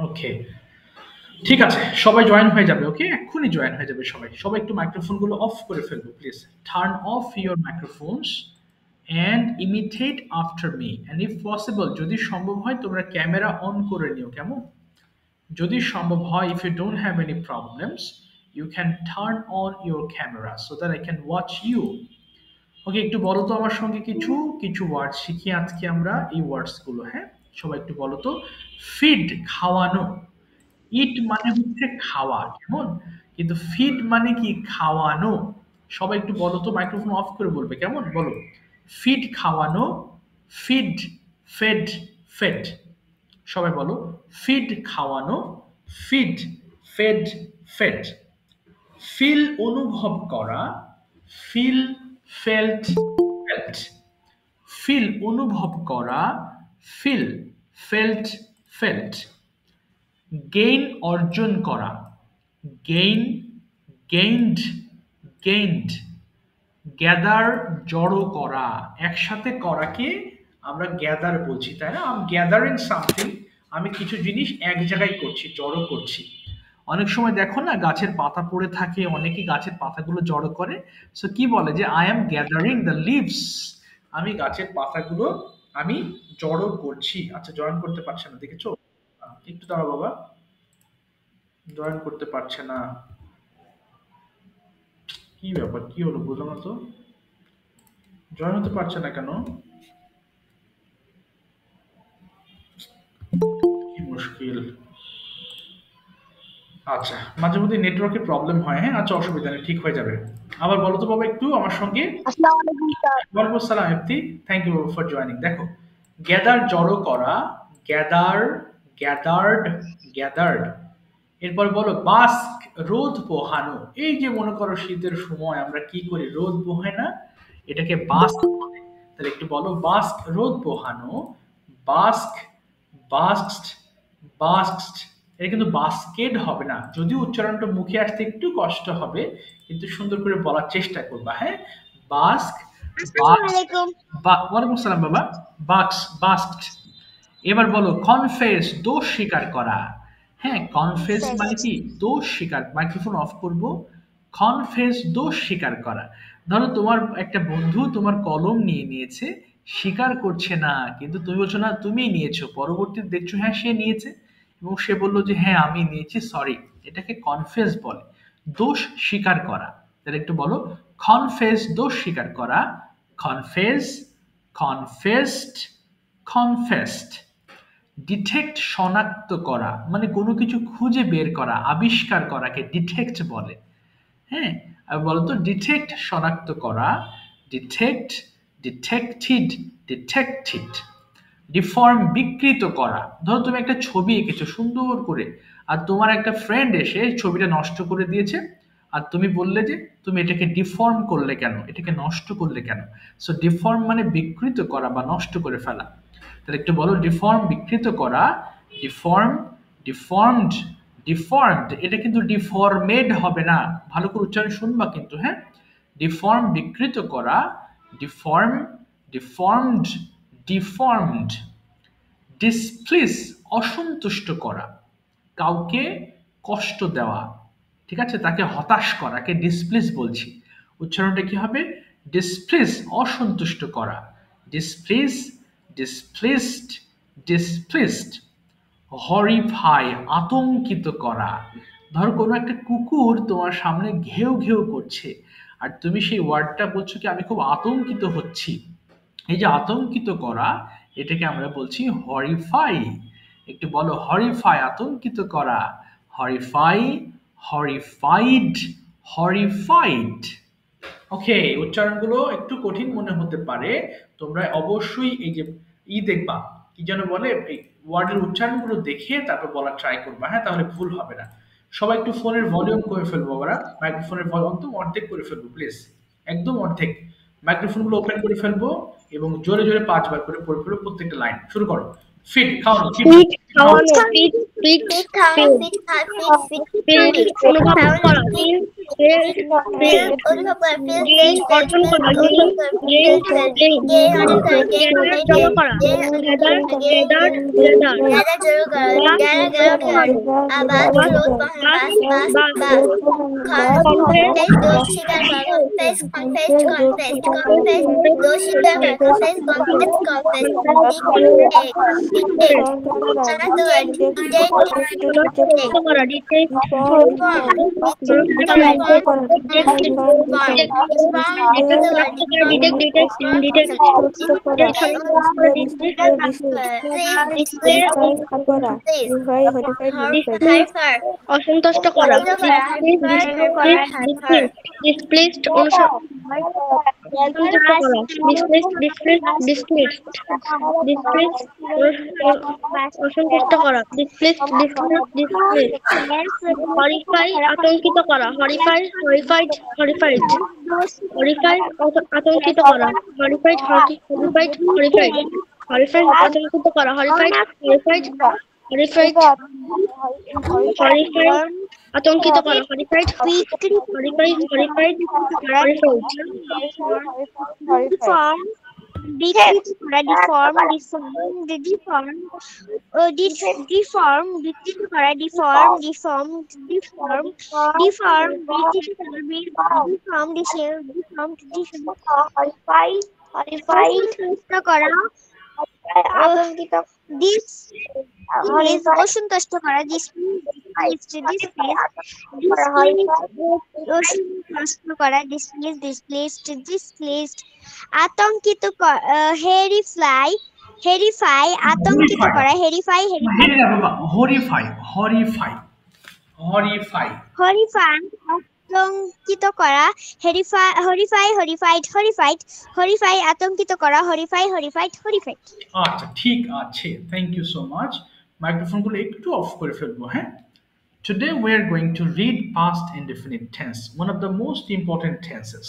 ওকে, ঠিক আছে, সবাই জয়েন হয়ে যাবে। ওকে, এক্ষুনি জয়েন হয়ে যাবে সবাই। সবাই একটু মাইক্রোফোনগুলো অফ করে ফেলবো please. Turn off your মাইক্রোফোনস and imitate after me, and if possible, যদি সম্ভব হয় তোমরা ক্যামেরা অন করে নিও, কেমন? যদি সম্ভব হয়, if you don't have any problems, you can turn on your camera so that I can watch you. ওকে, একটু বলো তো আমার সঙ্গে কিছু কিছু ওয়ার্ড শিখি আজকে আমরা, এই ওয়ার্ডস গুলো। হ্যাঁ, সবাই একটু বলো তো। ফিড, খাওয়ানো। ইট মানে হচ্ছে খাওয়া, কেমন? কিন্তু ফিড মানে কি? খাওয়ানো। সবাই একটু বলো তো, মাইক্রোফোন অফ করে বলবে, কেমন? বলো। ফিড, খাওয়ানো। Feed, fed, fed. সবাই বলো। ফিড, খাওয়ানো। Feed, fed, fade. ফিল, অনুভব করা। Feel, felt, felt. ফিল, অনুভব করা। Feel, felt, felt. গেইন, অর্জন করা। Gain, gained, gained. গ্যাদার, জড়ো করা। একসাথে করাকে আমরা গ্যাদার বলছি, তাই না? আম গ্যাদারিং সামথিং, আমি কিছু জিনিস এক জায়গায় করছি, জড়ো করছি। অনেক সময় দেখো না, গাছের পাতা পড়ে থাকে, অনেকে গাছের পাতাগুলো জড়ো করে। সো কি বলে যে I am gathering the leaves, আমি গাছের পাতাগুলো আমি জড়ো করছি। আচ্ছা, জয়েন করতে পারছে না, দেখেছো? একটু দাঁড়াও বাবা, জয়েন করতে পারছে না। কি ব্যাপার, কি হলো বুঝলাম না তো, জয়েন হতে পারছে না কেন? কি মুশকিল। আচ্ছা, মাঝে মধ্যে নেটওয়ার্কের প্রবলেম হয়। হ্যাঁ, আচ্ছা, অসুবিধা নেই, ঠিক হয়ে যাবে। আবার বলো তো বাবা একটু আমার সঙ্গে। আসসালামু আলাইকুম স্যার। ওয়ালাইকুম আসসালাম Ifti, thank you for joining. দেখো, গ্যাদার, জড়ো করা। Gather, gathered, gathered. এরপর বলো বাস্ক, রোদ পোহানো। এই যে মনে করো শীতের সময় আমরা কি করি, রোদ পোহাই না, এটাকে বাস্ক বলে। তাহলে একটু বলো, বাস্ক, রোদ পোহানো। বাস্ক, বাস্কড, বাস্কড। এটা কিন্তু বাস্কেড হবে না, যদিও উচ্চারণটা মুখে আসতে একটু কষ্ট হবে, কিন্তু সুন্দর করে বলার চেষ্টা করবা। হ্যাঁ, বাস্ক, আসসালামু বাক্স, আলাইকুম। ওয়ালাইকুম আসসালাম বাবা। বাক্স, বাস্কড। এবার বলো কনফেস, দোষ স্বীকার করা। হ্যাঁ, কনফেস স্যার মানে কি? দোষ স্বীকার। মাইক্রোফোন অফ করব। কনফেস, দোষ স্বীকার করা। ধরো তোমার একটা বন্ধু তোমার কলম নিয়ে নিয়েছে, স্বীকার করছে না, কিন্তু তুমি বলছো না তুমিই নিয়েছো, পরবর্তীতে দেখছো হ্যাঁ সে নিয়েছে, এবং সে বলল যে হ্যাঁ আমি নিয়েছি, সরি। এটাকে কনফেস বলে, দোষ স্বীকার করা। তাহলে একটু বলো, কনফেস, দোষ স্বীকার করা। Confess, confessed, confessed. ডিটেক্ট, শনাক্ত করা, মানে কোনো কিছু খুঁজে বের করা, আবিষ্কার করাকে ডিটেক্ট বলে। হ্যাঁ, আর বলতো ডিটেক্ট, শনাক্ত করা। Detect, detected, detected. ডিফর্ম, বিকৃত করা। ধরো তুমি একটা ছবি এঁকেছো সুন্দর করে, আর তোমার একটা ফ্রেন্ড এসে ছবিটা নষ্ট করে দিয়েছে, আর তুমি বললে যে তুমি এটাকে ডিফর্ম করলে কেন, এটাকে নষ্ট করলে কেন? সো ডিফর্ম মানে বিকৃত করা বা নষ্ট করে ফেলা। তাহলে একটু বলো, ডিফর্ম, বিকৃত করা। Deform, deformed, deformed. এটা কিন্তু ডিফর্মেড হবে না, ভালো করে উচ্চারণ শুনবা কিন্তু। হ্যাঁ, ডিফর্ম, বিকৃত করা। Deform, deformed, deformed. ডিসপ্লিস, অসন্তুষ্ট করা, কাউকে কষ্ট দেওয়া। ঠিক আছে, তাকে হতাশ করাকে ডিসপ্লিস বলছি। উচ্চারণটা কি হবে? ডিসপ্লিস, অসন্তুষ্ট করা। ডিসপ্লিস, ডিসপ্লিসড, ডিসপ্লিসড। হরিফাই, আতঙ্কিত করা। ধরো কোনো একটা কুকুর তোমার সামনে ঘেউ ঘেউ করছে, আর তুমি সেই ওয়ার্ডটা বলছো কি আমি খুব আতঙ্কিত হচ্ছি। এই যে আতঙ্কিত করা, এটাকে আমরা বলছি হরিফাই। একটু বলো, হরিফাই, আতঙ্কিত করা। হরিফাই, হরিফাইড, হরিফাইড। ওকে, উচ্চারণগুলো একটু কঠিন মনে হতে পারে। তোমরা অবশ্যই এই যে দেখবা, কি যেন বলে, এই ওয়ার্ডের উচ্চারণগুলো দেখে তারপর বলার ট্রাই করবা। হ্যাঁ, তাহলে ভুল হবে না। সবাই একটু ফোনের ভলিউম করে ফেলবো, ওরা মাইক্রোফোনের ভলিউম একদম অর্ধেক করে ফেলবো প্লিজ, একদম অর্ধেক। মাইক্রোফোনগুলো ওপেন করে ফেলবো এবং জোরে জোরে 5 বার করে পড়ে ফেলবো প্রত্যেকটা লাইন। শুরু করো। ফিট, খাওয়ানো, ফিট, ফিট, খাওয়ানো, ফিট ফিট feed খাওয়ানো, feed অনুভব করা, ফিল অনুভব করা, গেইন অর্জন করা, গেইন জমা করা, গ্যাদার জড়ো করা, আবার দোষ স্বীকার করা, confess, দোষ স্বীকার করা, confess, অসন্তুষ্ট করা, ডিসপ্লেসড অসন্তুষ্ট করা, হরিফাই আতঙ্কিত করা, হরিফাইড আতঙ্কিত করা, হরিফাইড আতঙ্কিত করা, হরিফাইড আতঙ্কিত করা, হরিফাইড অসন্তুষ্ট করা, ডিসপ্লেসড, আতঙ্কিত, হেরিফাই আতঙ্কিত করা, হরিফাই আতঙ্কিত করা, হরিফাই আতঙ্কিত করা, হরিফাইড। আচ্ছা ঠিক আছে, থ্যাংক ইউ সো মাচ। মাইক্রোফোনগুলো একটু অফ করে ফেলবো, হ্যাঁ। Today we are going to read past indefinite tense, one of the most important tenses.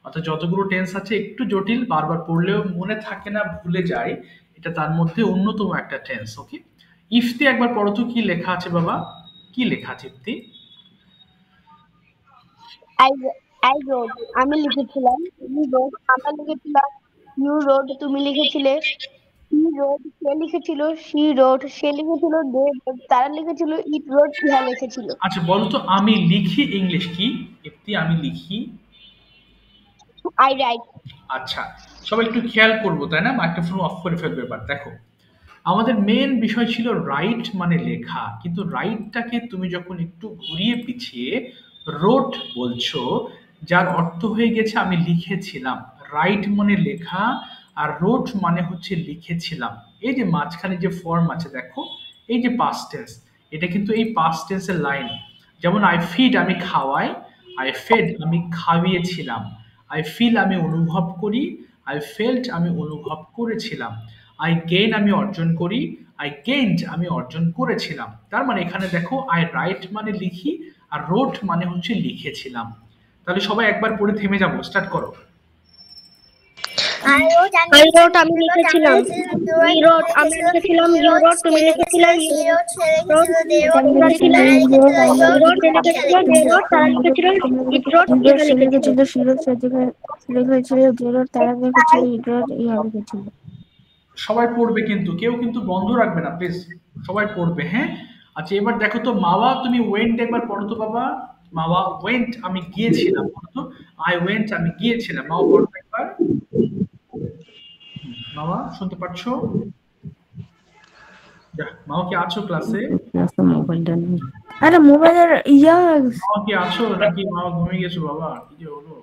অর্থাৎ যতগুলো টেন্স আছে একটু জটিল, বারবার পড়লেও মনে থাকে না, ভুলে যায়, এটা তার মধ্যে অন্যতম একটা টেন্স। ওকে, ইফতি একবার পড়ো তো, কি লেখা আছে বাবা, কি লেখা আছে ইফতি? I wrote, আমি লিখেছিলাম, you wrote, আমরা লিখেছিলাম, you wrote, তুমি লিখেছিলে, he wrote, সে লিখেছিল, she wrote, সে লিখেছিল, they wrote, তারা লিখেছিল, it wrote, ইহা লিখেছিল। আচ্ছা বলো তো, আমি লিখি ইংলিশ কি ইফতি? আমি লিখি, I write। আচ্ছা, সবাই একটু খেয়াল করবো, তাই না? মাইক্রোফোন অফ করে ফেলবে এবার। দেখো, আমাদের মেন বিষয় ছিল রাইট মানে লেখা, কিন্তু রাইটটাকে তুমি যখন একটু ঘুরিয়ে পিছিয়ে রোট বলছো, যার অর্থ হয়ে গেছে আমি লিখেছিলাম। রাইট মানে লেখা, আর রোট মানে হচ্ছে লিখেছিলাম। এই যে মাঝখানে যে ফর্ম আছে দেখো, এই যে পাস্ট টেন্স, এটা কিন্তু এই পাস্ট টেন্সের লাইন। যেমন আই ফিড আমি খাওয়াই, আই ফেড আমি খাইয়েছিলাম, আই ফিল আমি অনুভব করি, আই ফেল্ট আমি অনুভব করেছিলাম, আই গেইন আমি অর্জন করি, আই গেইনড আমি অর্জন করেছিলাম। তার মানে এখানে দেখো, আই রাইট মানে লিখি, আর রোট মানে হচ্ছে লিখেছিলাম। তাহলে সবাই একবার পড়ে থেমে যাবো, স্টার্ট করো। I wrote, আমি লিখেছিলাম, we wrote, আমি লিখেছিলাম, you wrote, তুমি লিখেছিলে, you wrote, they wrote, তারা লিখেছিল, they wrote, তারা লিখেছিল, it wrote, ইহা লিখেছিল, she wrote, সে লিখেছিল, they wrote, তারা লিখেছিল, it wrote, ইহা লিখেছিল। সবাই পড়বে কিন্তু, কেউ কিন্তু বন্ধ রাখবে না প্লিজ, সবাই পড়বে, হ্যাঁ। আচ্ছা এবার দেখো তো, মাওয়া তুমি ওয়েন্ট একবার পড়ো তো বাবা। মাওয়া ওয়েন্ট আমি গিয়েছিলাম, পড়ো তো। আই ওয়েন্ট আমি গিয়েছিলাম, মাওয়া পড়ো একবার। মাওয়া শুনতে পাচ্ছো? মাওয়া কি আছো ক্লাসে? মোবাইলটা নেই, আরে মোবাইলের ইয়া, মাওয়া কি আছো নাকি মাওয়া ঘুমিয়ে গেছো বাবা? কি যে হলো?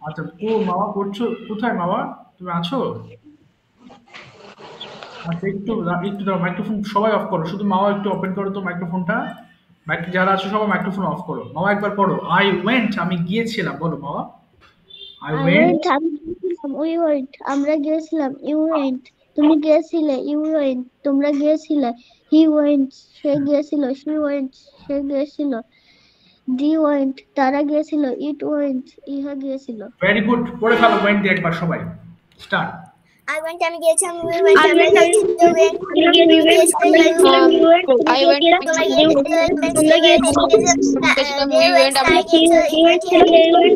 আচ্ছা ও মাওয়া পড়ছো কোথায়? মাওয়া তুমি আছো? আচ্ছা একটু একটু দাও, মাইক্রোফোন সবাই অফ করো, শুধু মাওয়া একটু ওপেন করো তো মাইক্রোফোনটা। যারা আছো সবাই মাইক্রোফোন অফ করো। মাওয়া একবার পড়ো, আই ওয়েন্ট আমি গিয়েছিলাম, বলো মাওয়া। আই ওয়েন্ট, উই ওয়েন্ট, আমরা গিয়েছিলাম, ইউ ওয়েন্ট, তুমি গিয়েছিলে, ইউ ওয়েন্ট, তোমরা গিয়েছিলে, হি ওয়েন্ট, সে গিয়েছিল, শি ওয়েন্ট, সে গিয়েছিল, দি ওয়েন্ট, তারা গিয়েছিল, ইট ওয়েন্ট, ইহা গিয়েছিল। ভেরি গুড, পড়ে ফেলো ওয়েন্ট দিয়ে একবার সবাই, স্টার্ট। I went আমি গিয়েছিলাম we went আমরা গিয়েছিলাম we went I went তোমরা গিয়েছিলাম we went আমরা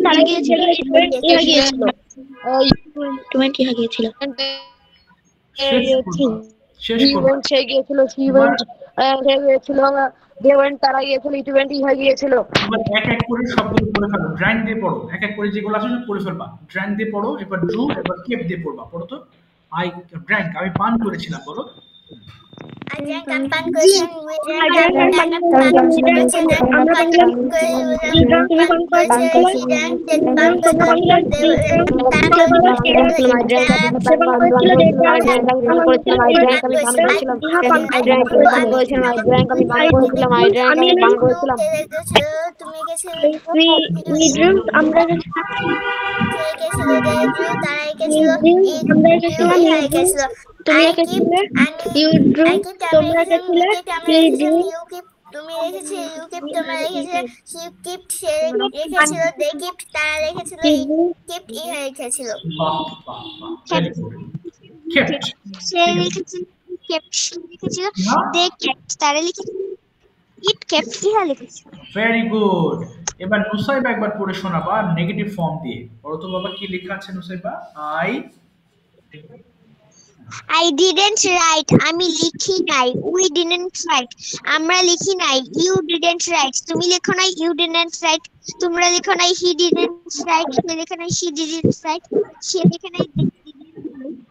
তারা গিয়েছিল এরা গিয়েছিল তোমার কি গিয়েছিল শেষ করো সে গিয়েছিল তারা গিয়েছিল ইভেন্ট হয়ে গিয়েছিল এবার এক এক করে সবগুলো পড়ে ফেলো ড্রাইং দিয়ে পড়ো এক এক করে যেগুলো আছে সব পড়ে ফেলবা ড্রাইং দিয়ে পড়ো এবার ড্রু এবার কেপ দিয়ে পড়বা পড়ো তো আই ড্রাইং আমি পান করেছিলাম বলো আমি পান করেছিলাম তোমরা গেছিলে তুমি রেখেছিলে ইউ কিপ তোমরা রেখেছিলে শি কিপড সে রেখেছিল দে কিপড তারা রেখেছিল কিপড ইহা রেখেছিল বাহ বাহ বাহ কেপ্ট সে রেখেছিল কেপ্ট রেখেছিল দে কেপ্ট তারা লিখেছিল ইট কেপ্ট ইহা লিখেছিল ভেরি গুড এবার নুসাইবা একবার পড়ে শোনাবা নেগেটিভ ফর্ম দিয়ে পড়ো তো বাবা কি লেখা আছে নুসাইবা I didn't write. আমি লিখি নাই. We didn't write. আমরা লিখি নাই. You didn't write. তুমি লেখো নাই. You didn't write. তোমরা লেখো নাই. He didn't write. সে লেখো নাই. She didn't write. সে লেখো নাই.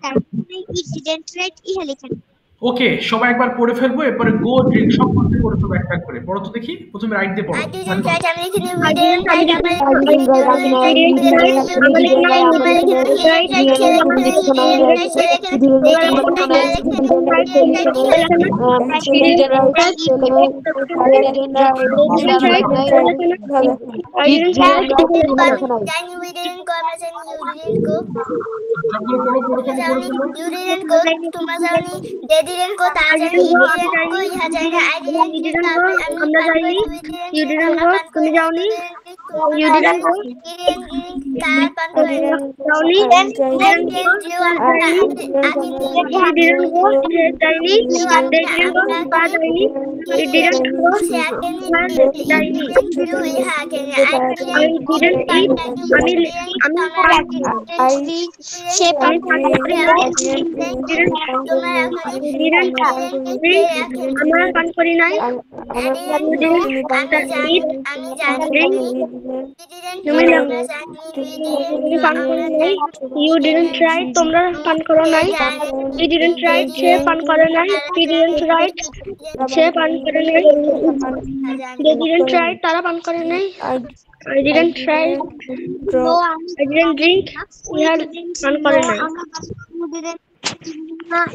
তারপরে it didn't write. ইহা লেখা নাই. ওকে সবাই একবার পড়ে ফেলবো এরপরে গো ড্রিঙ্ক সব করতে পড়ে ফেলবো একটা করে পড়ো তো দেখি প্রথমে রাইট দিয়ে পড়ো I didn't write. আমি লিখি নাই. We didn't write. They didn't go. তারা জানি you didn't go. ইহা জানি I didn't go. আমরা জানি you didn't go. তুমি যাওনি you didn't go. তারা পান করে যাওনি didn't go. জানি they didn't go. তারা জানি you didn't go. জানি ইহা জানি I didn't eat. আমি সে পান করে আমরা পান করি নাই you didn't write তোমরা পান করো নাই he didn't write সে পান করে নাই he didn't write সে পান করে নাই they didn't write তারা পান করে নাই I didn't try. No, I didn't drink. We had পান করে নাই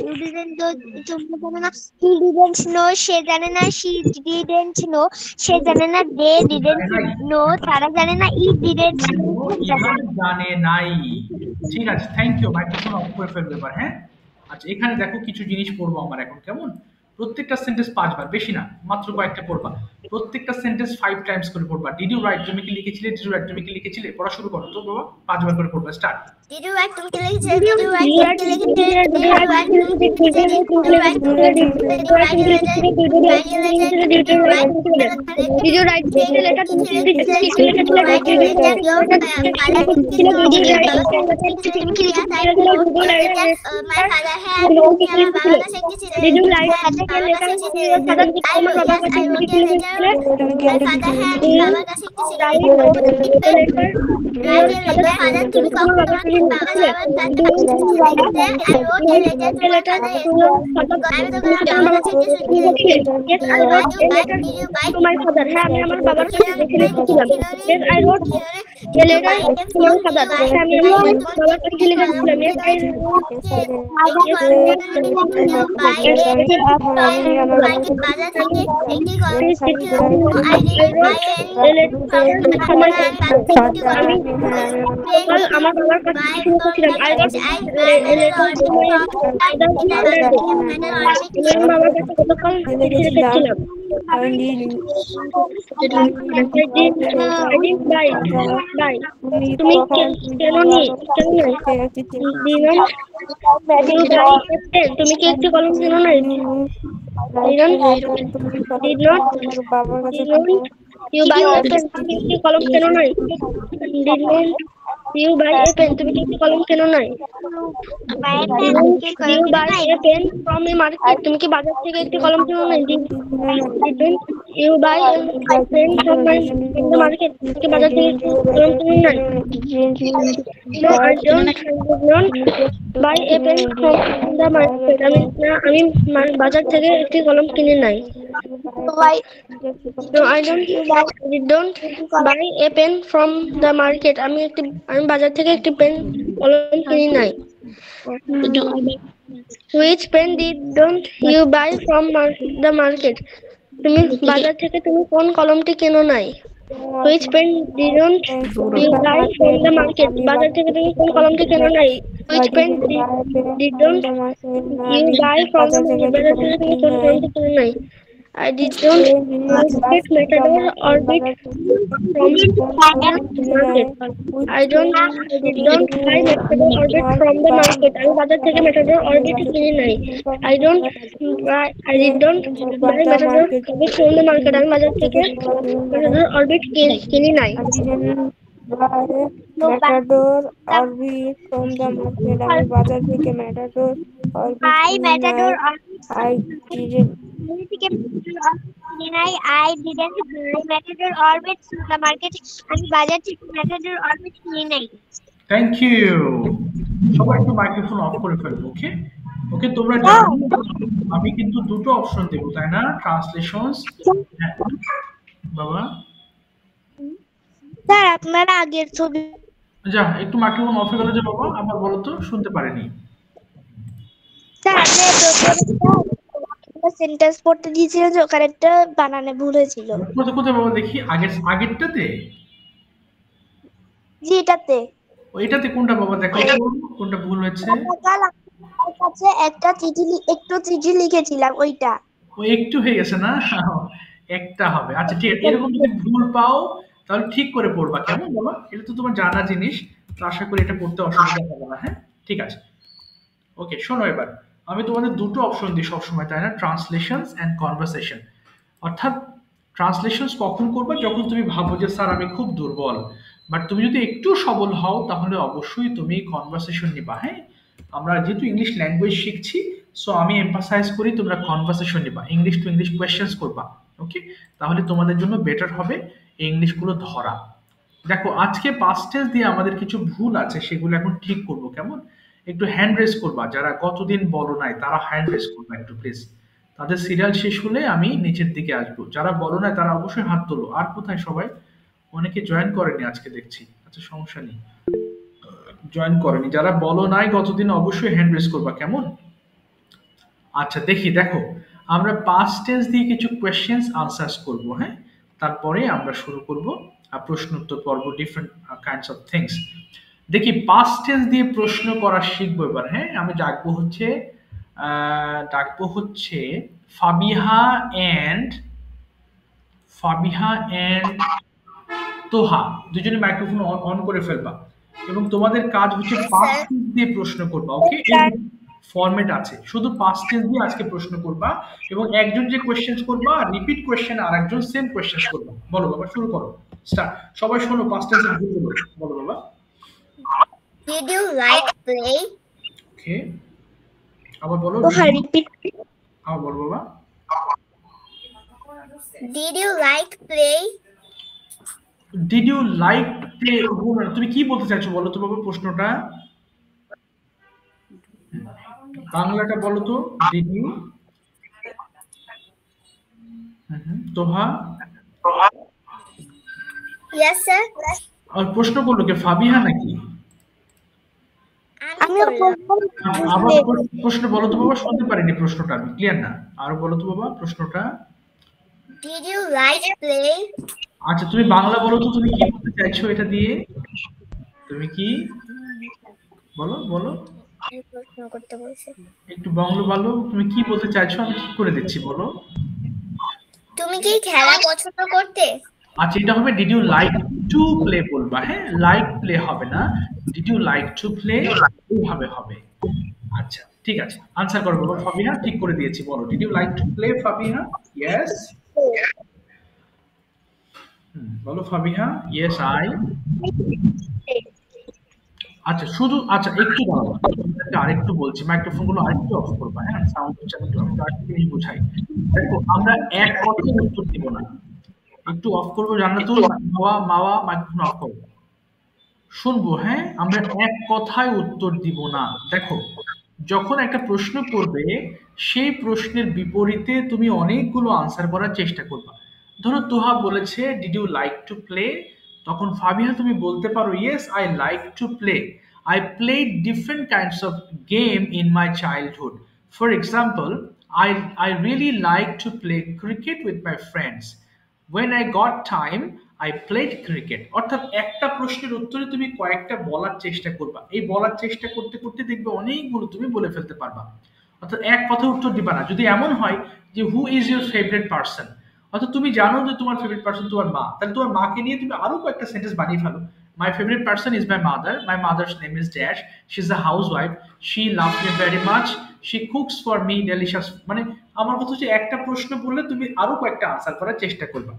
you didn't know তোমরা জানো না he didn't know সে জানে না she didn't know সে জানে না they didn't know তারা জানে না he didn't জানে নাই ঠিক আছে থ্যাংক ইউ মাইক্রোফোন অফ করে ফেলবে এবার হ্যাঁ আচ্ছা এখানে দেখো কিছু জিনিস পড়বো আমরা এখন কেমন প্রত্যেকটা সেন্টেন্স 5 বার বেশি না মাত্র কয়েকটা পড়বা প্রত্যেকটা সেন্টেন্স 5 টাইমস করে পড়বা ডিড ইউ রাইট তুমি কি লিখেছিলে ডিড ইউ রাইট তুমি কি লিখেছিলে পড়া শুরু করো তো বাবা 5 বার করে পড়বা স্টার্ট Did you write তুমি কি লিখেছিলে Did you write তুমি কি লিখেছিলে Did you write তুমি কি লিখেছিলে Did you write তুমি কি লিখেছিলে Did you write Did you write the letter তুমি কি লিখেছিলে My father had Did you write the letter father তোমার বাবার কাছে তুমি কি লিখেছিলে My father had বাবার কাছে কি তুমি কখন বাবা কি লিখেছিলে I wrote a letter to my father আমি তো বাবার কাছে কি লিখেছিলে Yes I wrote a letter to my father হ্যাঁ আমি আমার বাবার কাছে লিখেছিলাম Yes I wrote a letter to my father হ্যাঁ আমি আমার বাবার কাছে লিখেছিলাম Yes I আমার বাবার কাছে লিখেছিলাম I wrote a letter to my father বাবার কাছে কতক্ষণ লিখেছিলাম I didn't buy লাই তুমি কেন নাই did not you buy a pen তুমি কি একটি কলম কেন নাই did not you buy a pen তুমি কি একটি কলম কেন নাই did not you buy a pen তুমি কি একটি কলম কেন নাই you buy a pen from a market তুমি কি বাজার থেকে একটি কলম কেন নাই didn't you buy a pen from the market তুমি কি বাজার থেকে একটি কলম কেন নাই no I don't buy a pen from the market আমি বাজার থেকে একটি কলম কিনে নাই no I don't buy a pen from the market আমি বাজার থেকে একটি পেন কলম কিনি নাই which pen didn't you buy from the market তুমি বাজার থেকে তুমি কোন কলমটি কেনো নাই which pen didn't you buy from the market বাজার থেকে তুমি কোন কলমটি কেনো নাই which pen didn't you buy from the market বাজার থেকে তুমি কোন কলমটি কেনো নাই I didn't get Matador Orbit from the market. I didn't buy Matador Orbit from the market. আমি বাজার থেকে Matador Orbit কিনে নাই. I didn't buy Matador Orbit from the market. আমি বাজার থেকে Matador Orbit কিনে নাই. Matador Orbit from the market. আমি বাজার থেকে Matador Orbit Matador Orbit. I didn't. I didn't buy Matador Orbit from the market. আমি বাজার থেকে Matador Orbit কিনে নাই. Thank you. সবাই একটু মাইক্রোফোন অফ করে ফেলবো। ওকে ওকে, তোমরা জানো আমি কিন্তু দুটো অপশন দেবো, তাই না? ট্রান্সলেশনস। বাবা স্যার আপনারা আগের ছবি যা একটু মাইক্রোফোন অফ হয়ে গেল যে বাবা, আবার বলো তো, শুনতে পারিনি। স্যার আপনি সেন্টেন্স পড়তে দিয়েছিলেন যে ওখানে একটা বানানে ভুল হয়েছিল। কোথায় কোথায় বাবা দেখি? আগেরটাতে? জি এটাতে। ওইটাতে কোনটা বাবা দেখো কোনটা ভুল হয়েছে? কাল আমার কাছে একটা চিঠি লিখেছিলাম ওইটা। ও একটু হয়ে গেছে না? একটা হবে। আচ্ছা ঠিক আছে, এরকম যদি ভুল পাও তাহলে ঠিক করে পড়বা, কেমন বাবা? এটা তো তোমার জানা জিনিস, তো আশা করি এটা পড়তে অসুবিধা হবে না। হ্যাঁ ঠিক আছে, ওকে। শোনো, এবার আমি তোমাদের দুটো অপশন দিই সবসময়, তাই না? Translations and conversation. অর্থাৎ ট্রান্সলেশনস কখন করবে? যখন তুমি ভাবো যে স্যার আমি খুব দুর্বল, বাট তুমি যদি একটু সবল হও তাহলে অবশ্যই তুমি কনভারসেশন নিবা। হ্যাঁ, আমরা যেহেতু ইংলিশ ল্যাঙ্গুয়েজ শিখছি, সো আমি এমফাসাইজ করি তোমরা কনভারসেশন নিবা, ইংলিশ টু ইংলিশ কোয়েশ্চেন্স করবা। ওকে, তাহলে তোমাদের জন্য বেটার হবে এই ইংলিশগুলো ধরা। দেখো আজকে পাস্ট টেন্স দিয়ে আমাদের কিছু ভুল আছে, সেগুলো এখন ঠিক করবো। কেমন? একটু হ্যান্ড রেজ করবা, যারা গতদিন বলো নাই তারা হ্যান্ড রেজ করবা একটু প্লিজ। তাদের সিরিয়াল শেষ হলে আমি নিচের দিকে আসবো। যারা বলো নাই তারা অবশ্যই হাত তোলো। আর কোথায় সবাই? অনেকে জয়েন করেনি আজকে দেখছি। আচ্ছা সমস্যা নেই, জয়েন করেনি। যারা বলো নাই গতদিন অবশ্যই হ্যান্ড রেজ করবা, কেমন? আচ্ছা দেখো আমরা পাস্ট টেন্স দিয়ে কিছু কোয়েশ্চেন্স আনসার্স করব। হ্যাঁ, তারপরে আমরা শুরু করব প্রশ্ন উত্তর পর্ব, ডিফারেন্ট কাইন্ডস অফ থিংস। দেখি পাস্ট টেন্স দিয়ে প্রশ্ন করা শিখবো এবার। হ্যাঁ, আমি ডাকবো হচ্ছে ফাবিহা এন্ড তোহা, দুজনে মাইক্রোফোন অন করে ফেলবা এবং তোমাদের কাজ হচ্ছে পাস্ট টেন্স দিয়ে প্রশ্ন করবা। ওকে, ফরম্যাট আছে, শুধু পাস্ট টেন্স দিয়ে আজকে প্রশ্ন করবা এবং একজন যে কোশ্চেন্স করবা রিপিট কোশ্চেন আর একজন সেম কোশ্চেন্স করবা। বলো বাবা, শুরু করো, স্টার্ট। সবাই শোনো, পাস্ট টেন্সের ভুল বলো বাবা। Did you like play? ওকে, আবার বলো। রিপিট। আবার বলো বাবা। Did you like play? Did you like play? তুমি কি বলতে চাইছো বলো তো বাবা প্রশ্নটা, বাংলাটা বলো তো। Did you? Toha? Yes sir. আর প্রশ্ন করলো কে, ফাবিহা নাকি? আবার প্রশ্ন বলো তো বাবা, শুনতে পারিনি প্রশ্নটা, আমি ক্লিয়ার না। আর বলো তো বাবা প্রশ্নটা। Did you like play? আচ্ছা তুমি বাংলা বলো তো, তুমি কি বলতে চাইছো এটা দিয়ে? তুমি কি বলো প্রশ্ন করতে বলছে। একটু বাংলা বলো, তুমি কি বলতে চাইছো, আমি ঠিক করে দিচ্ছি, বলো। তুমি কি খেলা পছন্দ করতে? আচ্ছা, এটা হবে did you like to play বলবা, হ্যাঁ, লাইক প্লে হবে না, did you like to play এইভাবে হবে। আচ্ছা, ঠিক আছে, আনসার করো বাবা। ফাবিহা ঠিক করে দিয়েছি, বলো did you like to play Fabiha? Yes. বলো ফাবিহা। Yes I. আচ্ছা, শুধু আচ্ছা একটু দাঁড়াও, তোমাদেরকে আরেকটু বলছি, মাইক্রোফোন গুলো আরেকটু অফ করবা, হ্যাঁ, সাউন্ড হচ্ছে, আমি একটু আরেকটু জিনিস বুঝাই। দেখো, আমরা এক কথায় উত্তর দিব না, একটু অফ করবো, জান্নাতুল মাওয়া মাওয়া মাইক্রোফোন অফ করবো, শুনবো, হ্যাঁ, আমরা এক কথায় উত্তর দিব না। দেখো, যখন একটা প্রশ্ন করবে, সেই প্রশ্নের বিপরীতে তুমি অনেকগুলো আনসার করার চেষ্টা করবা। ধরো তোহা বলেছে did you like to play, তখন ফাবিহা তুমি বলতে পারো yes I like to play, I played different kinds of game in my childhood, for example I really like to play cricket with my friends. When I got time, I played cricket. অর্থাৎ একটা প্রশ্নের উত্তরে তুমি কয়েকটা বলার চেষ্টা করবা, এই বলার চেষ্টা করতে করতে দেখবে অনেকগুলো তুমি বলে ফেলতে পারবা। অর্থাৎ এক কথা উত্তর দিবা না। যদি এমন হয় যে who is your favourite person, অর্থাৎ তুমি জানো যে তোমার ফেভারিট পার্সন তোমার মা, তাহলে তোমার মাকে নিয়ে তুমি আরো কয়েকটা সেন্টেন্স বানিয়ে ফেলো। My favorite person is my mother. My mother's name is Dash. She's a housewife. She loves me very much. She cooks for me delicious. মানে আমার কথা হচ্ছে একটা প্রশ্ন বললে তুমি আরো কয়েকটা আনসার করার চেষ্টা করবা।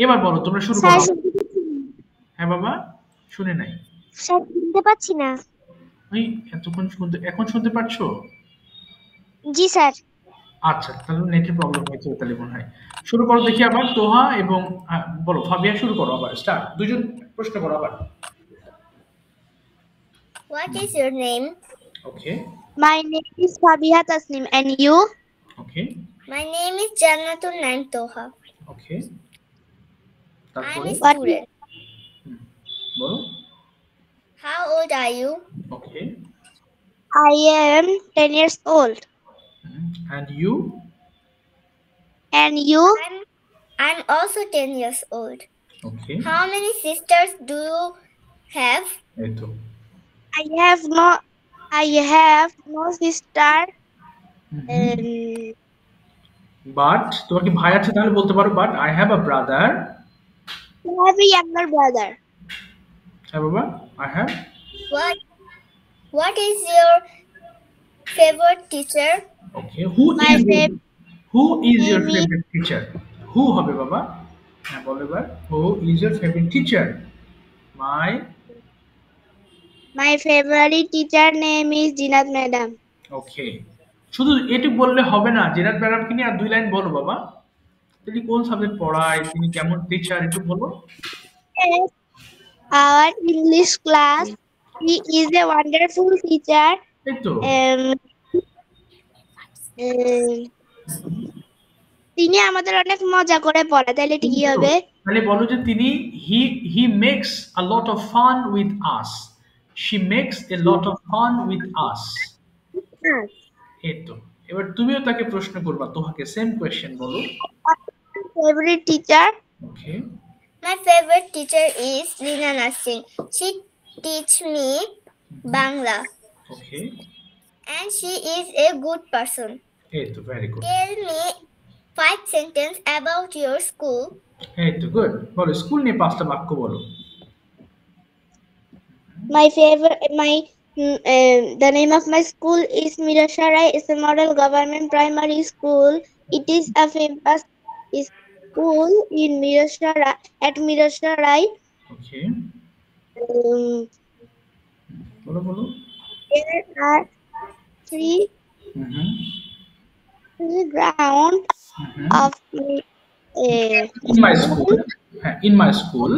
এবার বলো, তোমরা শুরু স্যার করো। শুনতে পাচ্ছি না। হ্যাঁ বাবা, শুনে নাই। স্যার শুনতে পাচ্ছি না। ওই এতক্ষণ শুনতে, এখন শুনতে পাচ্ছো? জি স্যার। আচ্ছা, তাহলে নেটের প্রবলেম হয়েছে তাহলে মনে হয়। শুরু করো দেখি আবার, তোহা এবং বলো ফাবিয়া, শুরু করো আবার, স্টার্ট, দুজন প্রশ্ন করো আবার। What is your name? Okay. My name is Fabiha Tasnim, and you? Okay. My name is Jannatul Naim Toha. Okay, I am তারপরে a student. বলো। How old are you? Okay. I am 10 years old. And you? And you? I'm also 10 years old. Okay. How many sisters do you have? এই তো। I have no sister. But তোমার কি ভাই আছে? তাহলে বলতে পারো but I have a brother. I have a younger brother. হ্যাঁ বাবা, I have. What is your favorite teacher? Okay, who is your favorite teacher? Who হবে বাবা? হ্যাঁ বলো এবার, who is your favorite teacher? My favorite teacher name is Jinat Madam. ওকে, শুধু এটুকু বললে হবে না, জেনারেল ম্যাডামকে নিয়ে আর দুই লাইন বলো বাবা। তিনি কোন সাবজেক্ট পড়ায়, তিনি কেমন টিচার, একটু বলো। Yes, our English class. He is a wonderful teacher. এই তো। তিনি আমাদের অনেক মজা করে পড়ায়, তাহলে ঠিকই হবে। তাহলে বলো যে তিনি he makes a lot of fun with us. She makes a lot of fun with us. এই তো। এবার তুমিও তাকে প্রশ্ন করবা, তোমাকে সেম কোশ্চেন বলো। Favorite teacher? Okay. My favorite teacher is Rina Narsing. She teach me Bangla. Okay. And she is a good person. এই তো, very good. Tell me 5 sentences about your school. এই তো, good. বলো, school নিয়ে 5টা বাক্য বলো। The name of my school is Mirasharai. It's a model government primary school. It is a famous school in Mirasharai, at Mirasharai. Okay. বলো। There are three grounds of in my school.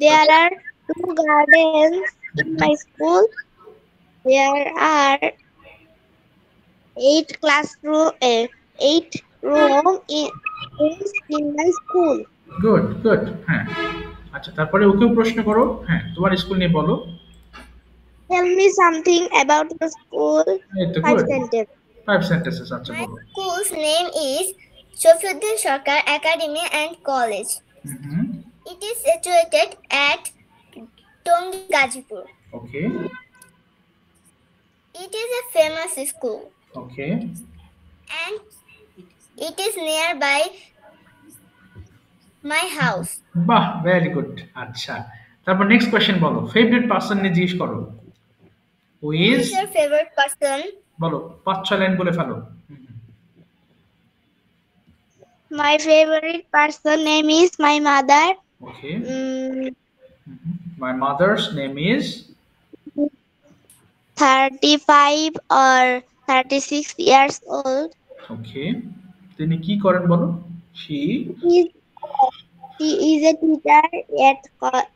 There are 2 gardens in my school. There are 8 rooms in my school. Good. হ্যাঁ, আচ্ছা, তারপরে ওকেও প্রশ্ন করো, হ্যাঁ, তোমার school নিয়ে বলো। Tell me something about your school. 5 sentences. 5 sentences, আচ্ছা My বলো। school's name is Shofiuddin Sarkar Academy and College. It is situated at Tongi, Gazipur. Okay. It is a famous school. Okay. And it is nearby My house. বাহ, very good. আচ্ছা, তারপর next question বলো, favourite person নিয়ে জিজ্ঞেস করো। হু Who is, is your favorite person? বলো 5-6 line বলে ফেলো। My favorite person name is my mother. Okay, Mm, my mother's name is, 35 or 36 years old. ওকে, তিনি কি করেন বলো। She, He- She is a teacher at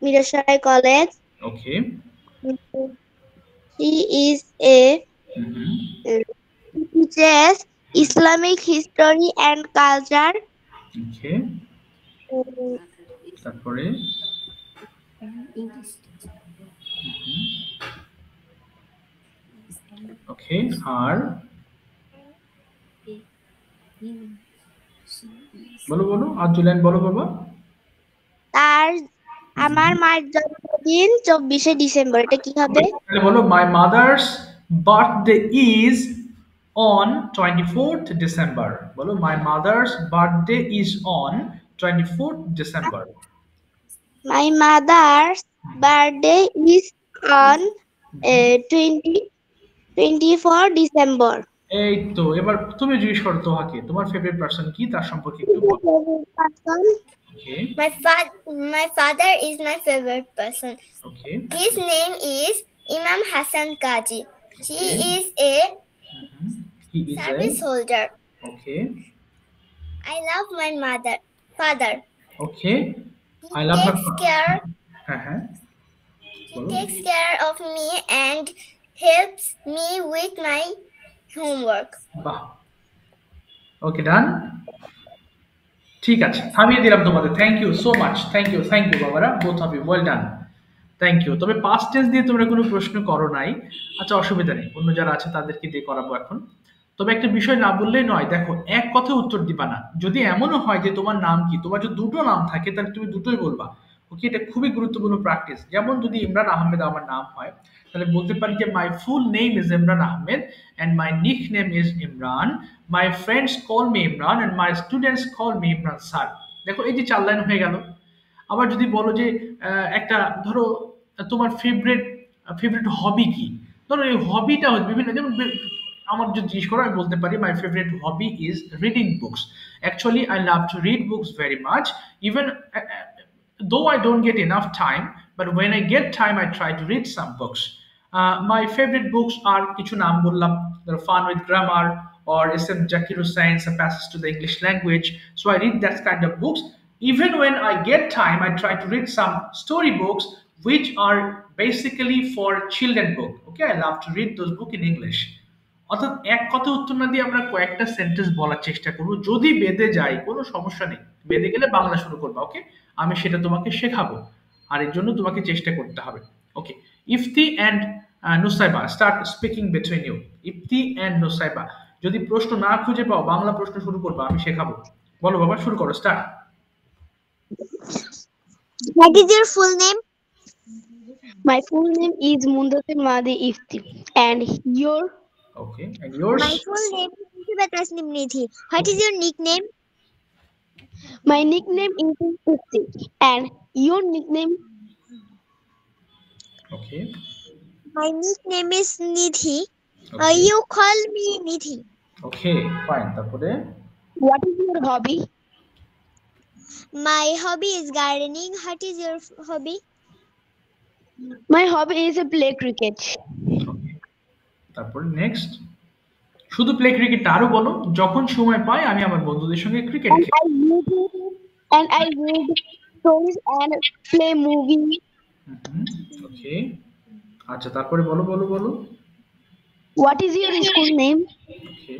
Mirasharai College. Okay, She is a teaches Islamic history and culture. ওকে, তারপরে ওকে, আর বলো বলো, আর 2 line বলো বাবা। তার আমার মায়ের জন্মদিন 24শে ডিসেম্বর। এটা কি হবে? তাহলে বলো my mother's birthday is on 24th December. বলো my mother's birthday is on 24th December. My mother's birthday is on 24 December. এই তো, এবার তুমি জিজ্ঞেস করো তোহাকে তোমার ফেভারিট পারসন কি, তার সম্পর্কে একটু বলো। ওকে, My father is my favorite person. Okay, His name is Imam Hassan Kaji. He is a he is service holder. Okay, I love my father. Okay, He I love her. takes care. হ্যাঁ হ্যাঁ, He takes care of me and helps me with my homework. বাহ, ওকে, ডান। ঠিক আছে, থামিয়ে দিলাম তোমাদের। Thank you so much, thank you বাবারা, both of you, well done, thank you. তবে পাস্ট টেন্স দিয়ে তোমরা কোনো প্রশ্ন করো নাই, আচ্ছা অসুবিধা নেই, অন্য যারা আছে তাদেরকে দিয়ে করাবো এখন। তবে একটা বিষয় না বললেই নয়, দেখো এক কথায় উত্তর দিবা না। যদি এমনও হয় যে তোমার নাম কি, তোমার যদি দুটো নাম থাকে তাহলে তুমি দুটোই বলবা। ওকে, এটা খুবই গুরুত্বপূর্ণ প্র্যাকটিস। যেমন যদি ইমরান আহমেদ আমার নাম হয়, তাহলে বলতে পারি যে my full name is Imran Ahmed and my nickname is Imran, my friends call me Imran and my students call me Imran sir. দেখো এই যে 4 লাইন হয়ে গেল। আবার যদি বলো যে একটা ধরো তোমার ফেভারিট হবি কি, ধরো এই হবিটা বিভিন্ন, যেমন আমার যদি জিজ্ঞেস করো আমি বলতে পারি my favourite hobby is reading books. Actually I love to read books very much, even though I don't get enough time, but when I get time I try to read some books. My favorite books are কিছু নাম বললাম, Fun with Grammar or SM Zakir Hussain's A Passage to the English Language. So I read that kind of books. Even when I get time, I try to read some story books which are basically for children book. Okay, I love to read those books in English. অর্থাৎ এক কথা উত্তর না দিয়ে আমরা কয়েকটা sentence বলার চেষ্টা করব। যদি বেঁধে যায় কোনো সমস্যা নেই, বেঁধে গেলে বাংলা শুরু করবা। ওকে, আমি সেটা তোমাকে শেখাবো, আর এর জন্য তোমাকে চেষ্টা করতে হবে। Okay, Ifti and Nusaiba start speaking between you. Ifti and Nusaiba, যদি প্রশ্ন না খুঁজে পাও বাংলা প্রশ্ন শুরু করবা, আমি শেখাবো। বলো বাবা, শুরু করো, start. What is your full name? My full name is Mundatir Madi Ifti. And your? Okay, and yours? My full name is Nithiba Tasnim Nidhi. What is your nickname? My nickname is Ifti. And your nickname? Okay. My nickname is Nidhi. Okay. You call me Nidhi. Okay, fine. তারপরে? What is your hobby? My hobby is gardening. What is your hobby? My hobby is to play cricket. Okay. তারপরে next, শুধু play cricket আরো বলো, যখন সময় পাই আমি আমার বন্ধুদের সঙ্গে ক্রিকেট খেলি। And I read stories and play movies. ওকে, আচ্ছা তারপরে বলো বলো বলো। What is your school name? Okay.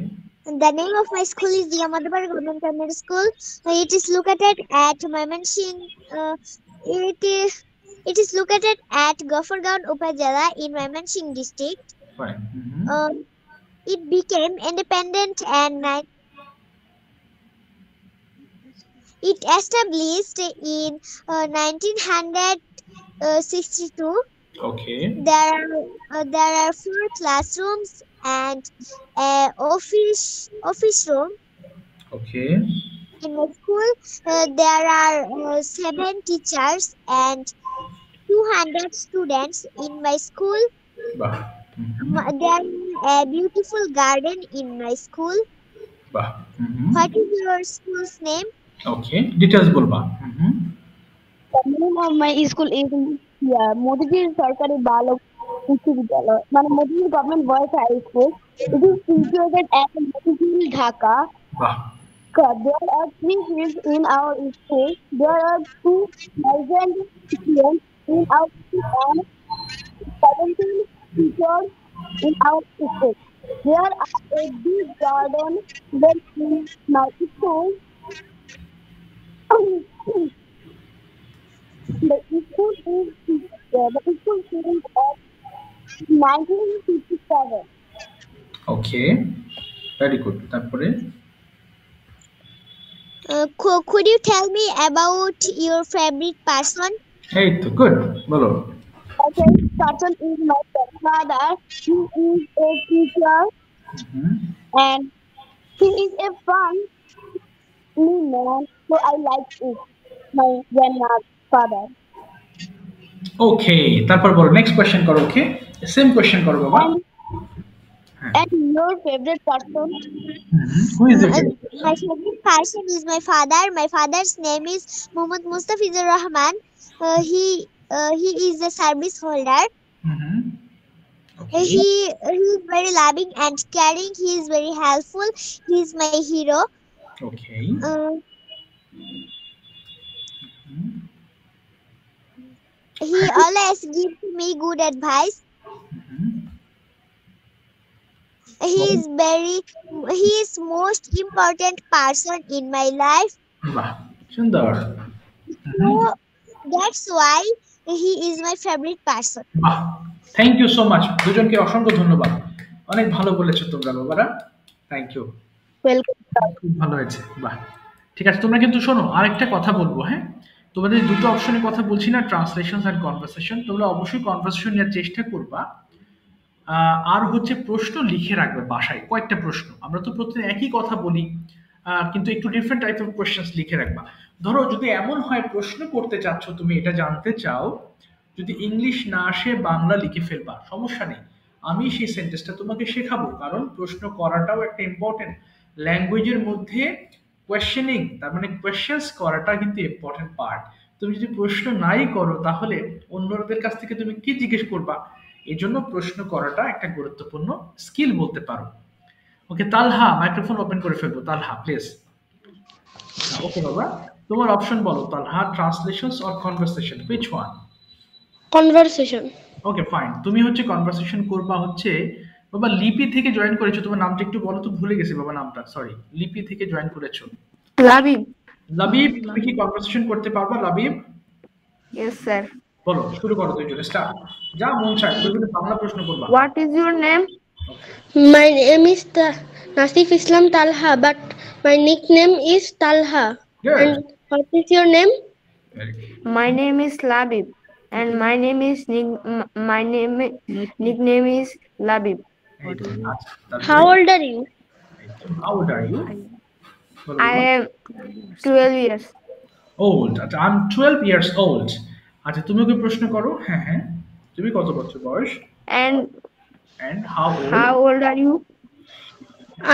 The name of my school is Diyamadapar Government Primary School. It is located at Mymensingh. It is located at Gophergaon Upazila in Mymensingh district. Fine. It became independent and it established in 1962. Okay. There are 4 classrooms and office room. Okay. In my school, there are 7 teachers and 200 students in my school. বাহ। There is a beautiful garden in my school. বাহ। What is your school's name? Okay, details বলবা। The name of my school is Modiji Sarkari Balak Uच्च Vidyalaya. Modiji Government Boys High School. It is situated at Modiji, Dhaka. বাহ। There are 3 fields in our school. There are 2,000 students in our school and 17 teachers in our school. There are a big garden in my school. The school is of 1957. Okay, very good. তারপরে Could you tell me about your favorite person? এই তো good, বলো। My favorite person is my father. He is a teacher and he is a fun man, so I like it. My grandfather. ওকে, তারপর বলো, next question করো। ওকে, same question করো বাবা। And your favorite person? Who is it? My favorite person is my father. My father's name is Muhammad Mustafizur Rahman. He is a service holder. He is very loving and caring. He is very helpful. He is my hero. Okay. He always gives me good advice. He is most important person in my life. বাহ, সুন্দর। So that's why he is my favorite person. বাহ, thank you so much. দুজনকে অসংখ্য ধন্যবাদ, অনেক ভালো বলেছো তোমরা বাবারা। Thank you, Welcome. খুব ভালো হয়েছে। বাহ, ঠিক আছে। তোমরা কিন্তু শোনো, আরেকটা কথা বলবো। হ্যাঁ, তোমাদের দুটো অপশনের কথা বলছি না, ট্রান্সলেশন আর কনভারসেশন। তোমরা অবশ্যই কনভারসেশন নেওয়ার চেষ্টা করবা। আর হচ্ছে প্রশ্ন লিখে রাখবে বাসায়, কয়েকটা প্রশ্ন। আমরা তো প্রতিদিন একই কথা বলি, কিন্তু একটু ডিফারেন্ট টাইপ অফ কোয়েশ্চেন্স লিখে রাখবা। ধরো যদি এমন হয় প্রশ্ন করতে চাচ্ছ, তুমি এটা জানতে চাও, যদি ইংলিশ না আসে বাংলা লিখে ফেলবা, সমস্যা নেই। আমি সেই সেন্টেন্সটা তোমাকে শেখাবো, কারণ প্রশ্ন করাটাও একটা ইম্পর্টেন্ট। ল্যাঙ্গুয়েজের মধ্যে কোয়েশ্চেনিং, তার মানে কোয়েশ্চেন্স করাটা কিন্তু ইম্পর্টেন্ট পার্ট। তুমি যদি প্রশ্ন নাই করো, তাহলে অন্যদের কাছ থেকে তুমি কি জিজ্ঞেস করবা? এই জন্য প্রশ্ন করাটা একটা গুরুত্বপূর্ণ স্কিল বলতে পারো। ওকে, তালহা মাইক্রোফোন ওপেন করে ফেলবো। তালহা প্লিজ। ওকে বাবা, তোমার অপশন বলো Talha, translations or conversation, which one? Conversation. Okay fine, তুমি হচ্ছে কনভারসেশন করবা। হচ্ছে বাবা লিপি থেকে জয়েন করেছো, তোমার নামটা একটু বলো তো, ভুলে গেছি বাবা নামটা, সরি। লিপি থেকে জয়েন করেছো। লাবিব। লাবিব, তুমি কি কনভারসেশন করতে পারবা লাবিব? Yes sir. বলো, শুরু করো দুইজনে, স্টার্ট। যা মন চায় তুমি বাংলা প্রশ্ন করবা। What is your name? My name is Nasif Islam Talha, but my nickname is Talha. Good. And what is your name? Very good. My name is Labib, and my nickname is Labib. How old are you? How old are you? I am 12 years old. আচ্ছা, I'm 12 years old. আচ্ছা, তুমি ওকে প্রশ্ন করো। হ্যাঁ হ্যাঁ, তুমি কত বছর বয়স? And how old are you?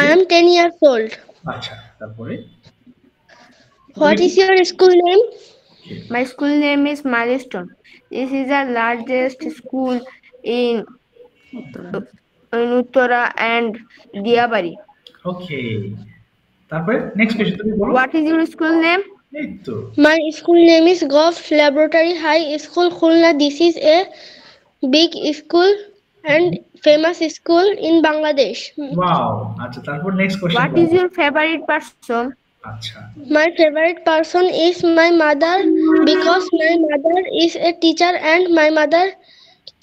I am 10 years old. আচ্ছা, তারপরে What is your school name? My school name is Milestone. This is the largest school in Uttara and Diabari. Okay. তারপরে নেক্সট কোশ্চেন তুমি বলো। What is your school name? এই তো My school name is Goff Laboratory High School, Khulna. This is a big school and famous school in Bangladesh. Wow. আচ্ছা, তারপর next question. What is your favorite person? আচ্ছা, My favorite person is my mother because my mother is a teacher and my mother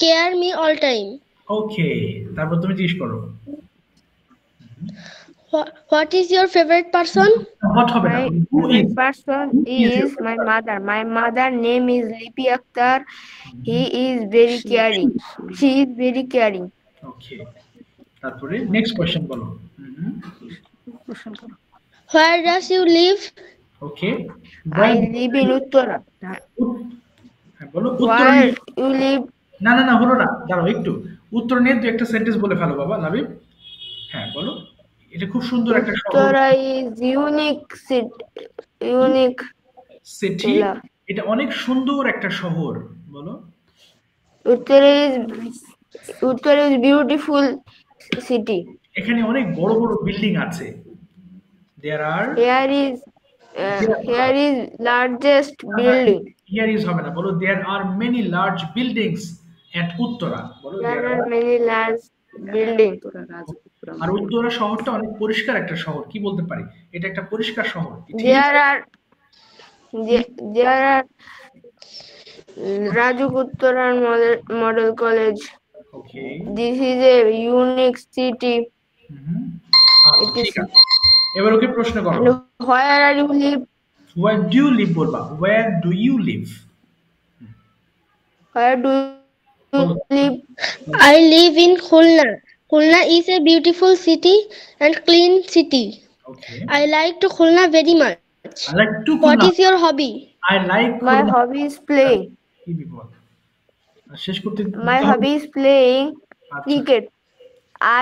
care me all time. ওকে, তারপর তুমি জিজ্ঞেস করো। What is your favorite person? What হবে না? My Who is? favorite person is my mother. My mother name is Lipi Akhtar. He is very caring. She is very caring. ওকে, তারপরে next question বলো। Where does you live? Okay, I live in Uttara. বলো উত্তর। Where you live? না না না, হলো না, দাঁড়াও একটু। উত্তর নিয়ে তুই একটা সেন্টেন্স বলে ফেলো বাবা লাবিব। হ্যাঁ বলো, এটা খুব সুন্দর একটা শহর। Uttara is unique city. Unique. City, জেলা। এটা অনেক সুন্দর একটা শহর, বলো। Uttara is beautiful city. এখানে অনেক বড় বড় বিল্ডিং আছে। There are Here is largest building. here is হবে না, বলো there are many large buildings at Uttara, বলো There there are are। many large buildings. আর উত্তরা শহরটা অনেক পরিষ্কার একটা শহর, কি বলতে পারি, এটা একটা পরিষ্কার শহর। There are Rajuk Uttara Model College. Okay, This is a unique city. It is. ঠিক আছে, এবার ওকে প্রশ্ন করো। And where are you live? Where do you live বলবা, where do you live? Where do you live? I live in Khulna. Khulna is a beautiful city and clean city. Okay, I like to Khulna very much. I like to What Khulna. is your hobby? I like My Khulna. hobby is playing. কি বিপদ, আর শেষ করতে My hobby is playing আচ্ছা, cricket.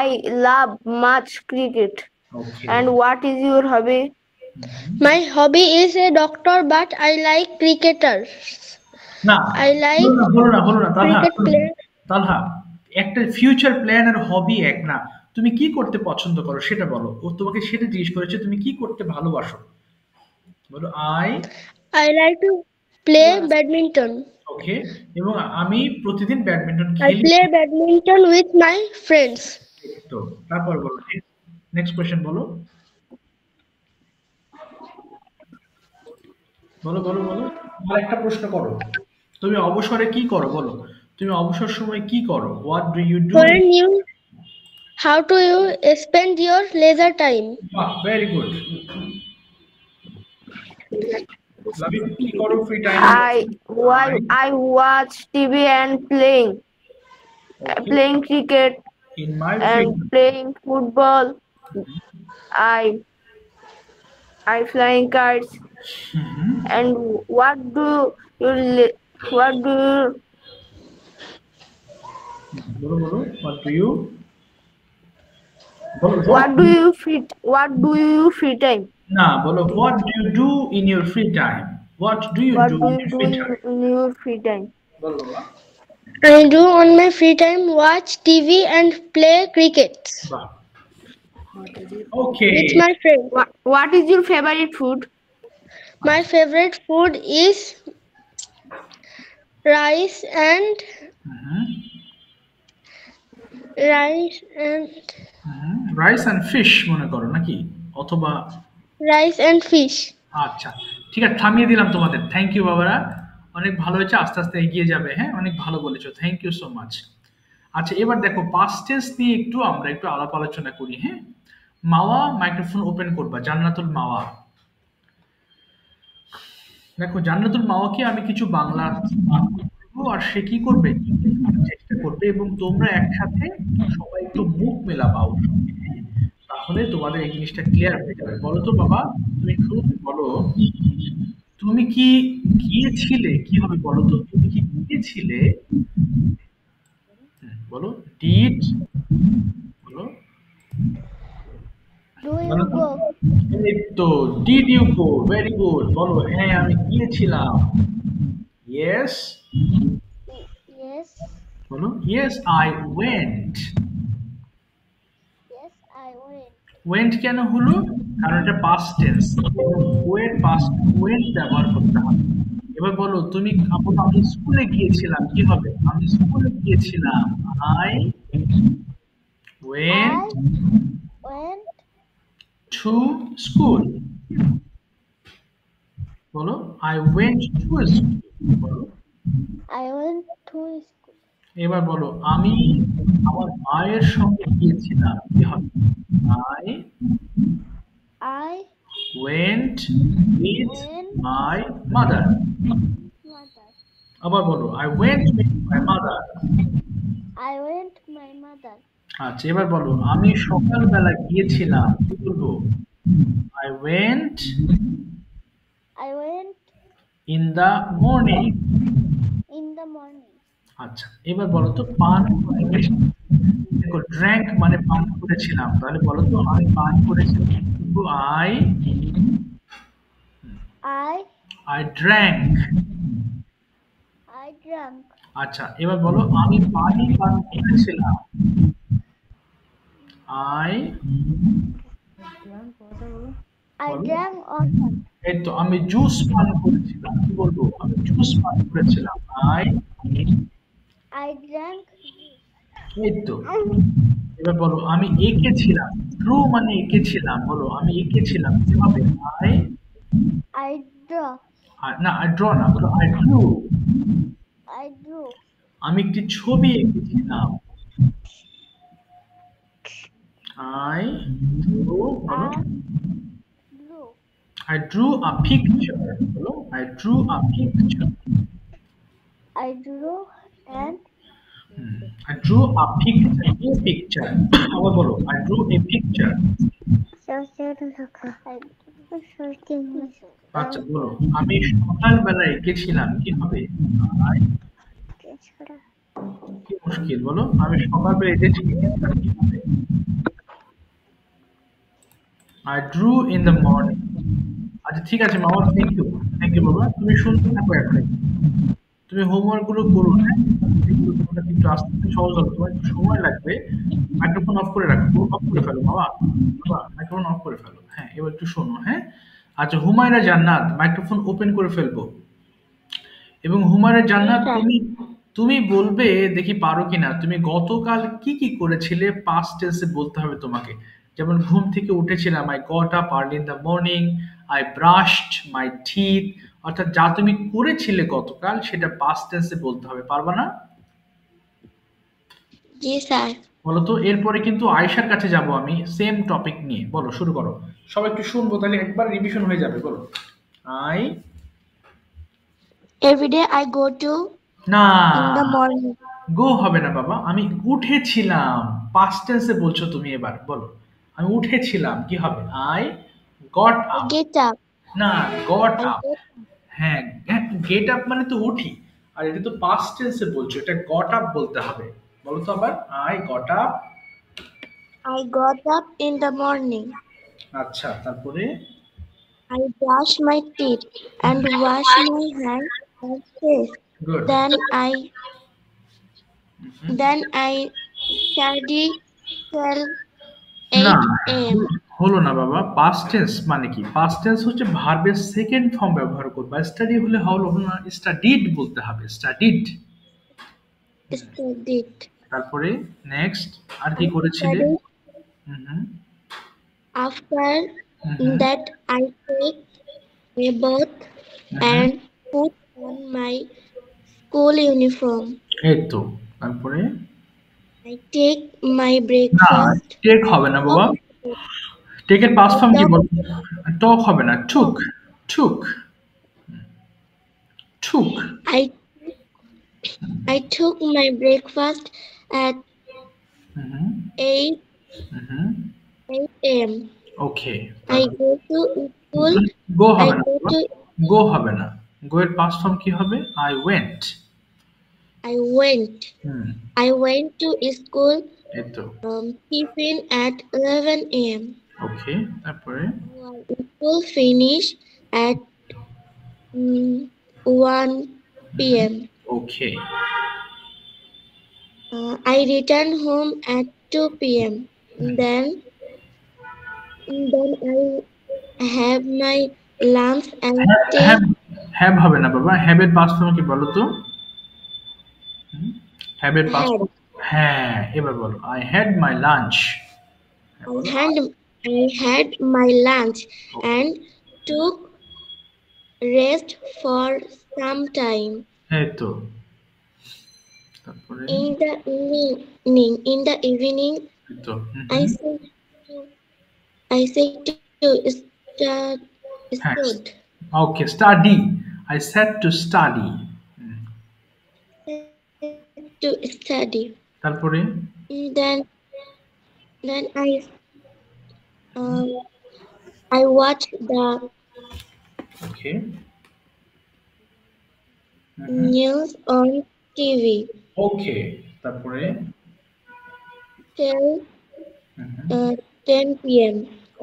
I love much cricket. okay. And what is your hobby? My hobby is a doctor, but I like cricketers. না, I like হলো না তালহা, cricket player. তালহা, একটা future plan আর হবি এক না। তুমি কি করতে পছন্দ করো সেটা বলো, ও তোমাকে সেটা জিজ্ঞেস করেছে, তুমি কি করতে ভালোবাসো, বলো I like to play badminton. ওকে, এবং আমি প্রতিদিন ব্যাডমিন্টন I খেলি। play badminton with my friends. তো তারপর বলো, নেক্সট কোশ্চেন বলো, বলো বলো বলো, আর একটা প্রশ্ন করো। তুমি অবসরে কি করো বলো, তুমি অবসর সময় কি করো, what do you do? How do you spend your leisure time? Very good. Labib, কি করো free time? I watch TV and playing cricket In my and free playing football. I flying kites. And what do you বলো বলো, what do you free time? না, বলো what do you do in your free time? What do you What do do in you your do free time? in your free time? বলো বাবা। I do on my free time watch TV and play cricket বাহ, okay, with my friends. What is your favorite food? My favorite food is rice and rice and fish মনে করো নাকি, অথবা fish. আচ্ছা ঠিক আছে, থামিয়ে দিলাম তোমাদের। থ্যাংক ইউ বাবারা, অনেক ভালো হয়েছে, আস্তে আস্তে এগিয়ে যাবে। হ্যাঁ, অনেক ভালো বলেছো, থ্যাংক ইউ সো মাচ। আচ্ছা, এবার দেখো পাস্ট টেন্স নিয়ে আমরা একটু আলাপ আলোচনা করি। হ্যাঁ, মাওয়া মাইক্রোফোন ওপেন করবা, জান্নাতুল মাওয়া। দেখো জান্নাতুল মাওয়াকে আমি কিছু বাংলা আর সে কি করবে, চেষ্টা করবে, এবং তোমরা একসাথে সবাই একটু মুখ মেলাবা ওর সঙ্গে। তাহলে তোমাদের এই জিনিসটা ক্লিয়ার হয়ে যাবে। বলো তো বাবা, তুমি একটু বলো, তুমি কি গিয়েছিলে, কি হবে বলো তো, তুমি কি গিয়েছিলে, বলো ডিড, বলো তো did you go, very good, বলো হ্যাঁ আমি গিয়েছিলাম, ইয়েস, বলো ইয়েস আই ওয়েন্ট। ওয়েন্ট কেন হলো, কারণ এটা পাস্ট টেন্স, ওয়েন্ট ব্যবহার করতে হবে। এবার বলো তুমি, আমি স্কুলে গিয়েছিলাম, কি হবে, আমি স্কুলে গিয়েছিলাম, আই ওয়েন্ট টু স্কুল, বলো আই ওয়েন্ট টু স্কুল, বলো এবার বলো আমি আমার মায়ের সঙ্গে গিয়েছিলাম, কি হবে, I went with my mother. আবার বলো I went with my mother. আচ্ছা, এবার বলো আমি সকালবেলা গিয়েছিলাম, কি বলবো, I went I went in the morning. in the morning. আচ্ছা, এবার বলো তো পান ইংলিশ দেখো ড্র্যাঙ্ক মানে পান করেছিলাম, তাহলে বলো তো আমি পান করেছিলাম। I I I drank. drank. আচ্ছা, এবার বলো আমি পানি পান করেছিলাম। আই I বলো drank water. এই তো আমি জুস পান করেছিলাম, কি বলবো আমি জুস পান করেছিলাম। I I drank. এই তো এবার বলো আমি এঁকেছিলাম। ড্রু মানে এঁকেছিলাম, বলো আমি এঁকেছিলাম কিভাবে? I I draw. না আই ড্র না, বলো আই ড্রু। I drew. আমি একটি ছবি এঁকেছিলাম। আই ড্রু বলো I drew. I drew a picture. বলো I drew a picture. I drew and I drew a picture. A picture. আবার বলো I drew a picture. আচ্ছা বলো আমি সকালবেলা এঁকেছিলাম কি হবে? I কি মুশকিল বলো আমি সকালবেলা এঁকেছিলাম কি হবে? I drew in the morning. আচ্ছা ঠিক আছে মামা, থ্যাংক ইউ বাবা, তুমি শুনতে থাকো এখন। তুমি হোমওয়ার্ক গুলো করো, হ্যাঁ? এগুলো তোমার কাছে একটু আস্তে আস্তে সহজ হবে, তোমার একটু সময় লাগবে। মাইক্রোফোন অফ করে রাখো, অফ করে ফেলো বাবা, বাবা মাইক্রোফোন অফ করে ফেলো। হ্যাঁ এবার একটু শোনো, হ্যাঁ? আচ্ছা হুমায়রা জান্নাত মাইক্রোফোন ওপেন করে ফেলবো, এবং হুমায়রা জান্নাত তুমি তুমি বলবে দেখি পারো কিনা, তুমি গতকাল কি কি করেছিলে পাস্ট টেন্সে বলতে হবে তোমাকে। যেমন ঘুম থেকে উঠেছিলাম, I got up early in the morning, I brushed my teeth. অর্থাৎ যা তুমি করেছিলে গতকাল সেটা পাস্ট টেন্সে বলতে হবে, পারবা না? জি স্যার। বলো তো, এরপরে কিন্তু আয়েশার কাছে যাব আমি সেম টপিক নিয়ে। বলো শুরু করো, সবাই একটু শুনবো তাহলে একবার রিভিশন হয়ে যাবে। বলো I Every day I go to না in the morning. গো হবে না বাবা, আমি উঠেছিলাম, পাস্ট টেন্সে বলছো তুমি। এবার বলো আমি উঠেছিলাম কি হবে? I got I up. get up. না গট I আপ। get, হ্যাঁ গেট আপ মানে তো উঠি, আর এটা তো পাস্ট টেন্সে বলছো, এটা গট আপ বলতে হবে। বলো তো আবার I got up. I got up in the morning. আচ্ছা তারপরে I brush my teeth and wash my hands and face. Good. Then I study till না 8 a.m. হলো না বাবা, পাস্ট টেন্স মানে কি? পাস্ট টেন্স হচ্ছে ভার্বের সেকেন্ড ফর্ম ব্যবহার করবা। স্টাডি হলে হলো না, স্টাডিড বলতে হবে, স্টাডিড। Studied. তারপরে নেক্সট আর কি I করেছিলে? studied. Hmm After hmm that, I take a bath and put on my school uniform. এই তো তারপরে I take my না breakfast. টেক হবে না বাবা, টেকের পাস্ট ফর্ম কি বল? টক হবে না, টুক। টুক টুক I I took my breakfast at hmm 8 hmm a.m. Okay. I go to school. Go I হবে না go বাবা, to গো হবে না, গো এর পাস্ট ফর্ম কি হবে? I went. I went. Hmm I went to school. এই তো Tiffin at 11 a.m. ওকে। তারপরে School finish at 1 p.m. Okay I return home at 2 p.m. Then I have my lunch and have take have হবে না বাবা, have এর past form কি বলো তো? হ্যাভ এর পাস্ট had. ফর্ম হ্যাঁ, এবার বলো I had my lunch. I had my lunch and took rest for some time. এই তো তারপরে In the evening, এই তো I said to start হ্যাঁ stood okay study, I said to study. to study. তারপরে Then I watched the okay okay. news on TV ওকে, তারপরে? till 10 p.m.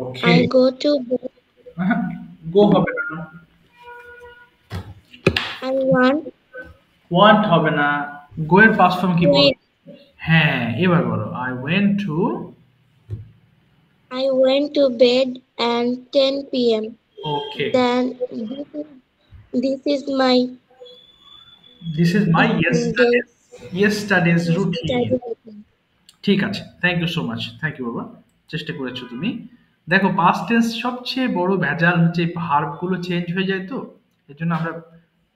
Okay. I go to bed. গো হবে না, I want want হবে না, গো এর past form কি বলো? went. হ্যাঁ, এবার বলো, I went to. I went to bed at 10 p.m. ওকে, Then this is my this is my day yesterday's routine. study routine. ঠিক আছে, thank you so much, thank you বাবা, চেষ্টা করেছো তুমি। দেখো পাস্ট টেন্স সবচেয়ে বড় ভেজাল হচ্ছে ভার্ব গুলো চেঞ্জ হয়ে যায়, তো এর জন্য আমরা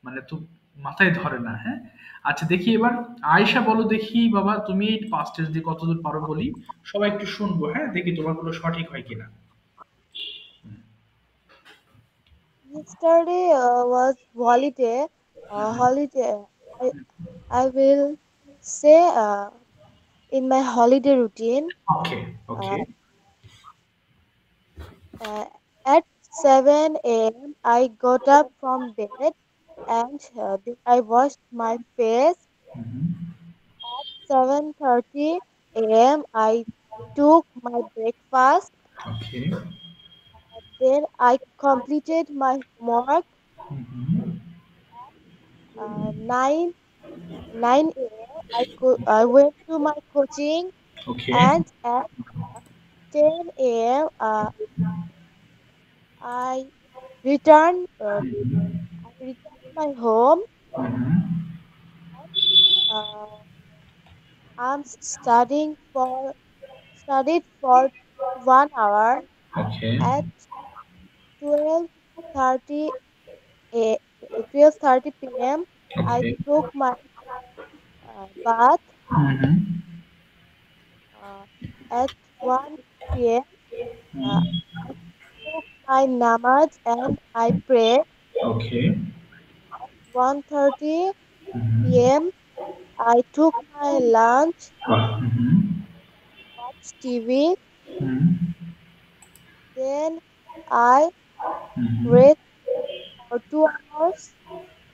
মানে তো মাথায় ধরে না। হ্যাঁ, আচ্ছা দেখি এবার আয়েশা বলো দেখি বাবা, তুমি পাস্ট টেন্স দিয়ে কতদূর পারো বলি, সবাই একটু শুনবো। হ্যাঁ, দেখি তোমার গুলো সঠিক হয় কিনা। Yesterday was holiday. Holiday. I, I will say in my holiday routine. Okay, okay, At 7 a.m. I got up from bed and then I washed my face. 7:30 a.m. I took my breakfast. Okay, Then I completed my homework. 9 a.m. I went to my coaching, okay, and at 10 a.m. I returned. I returned my home. Uh, I'm studied for 1 hour. Okay, At 12:30 12:30 p.m. I okay, took my bath. At 1 p.m. I took my namaz and I prayed. Okay, 1:30 p.m. I took my lunch, watched TV. Then I read for 2 hours.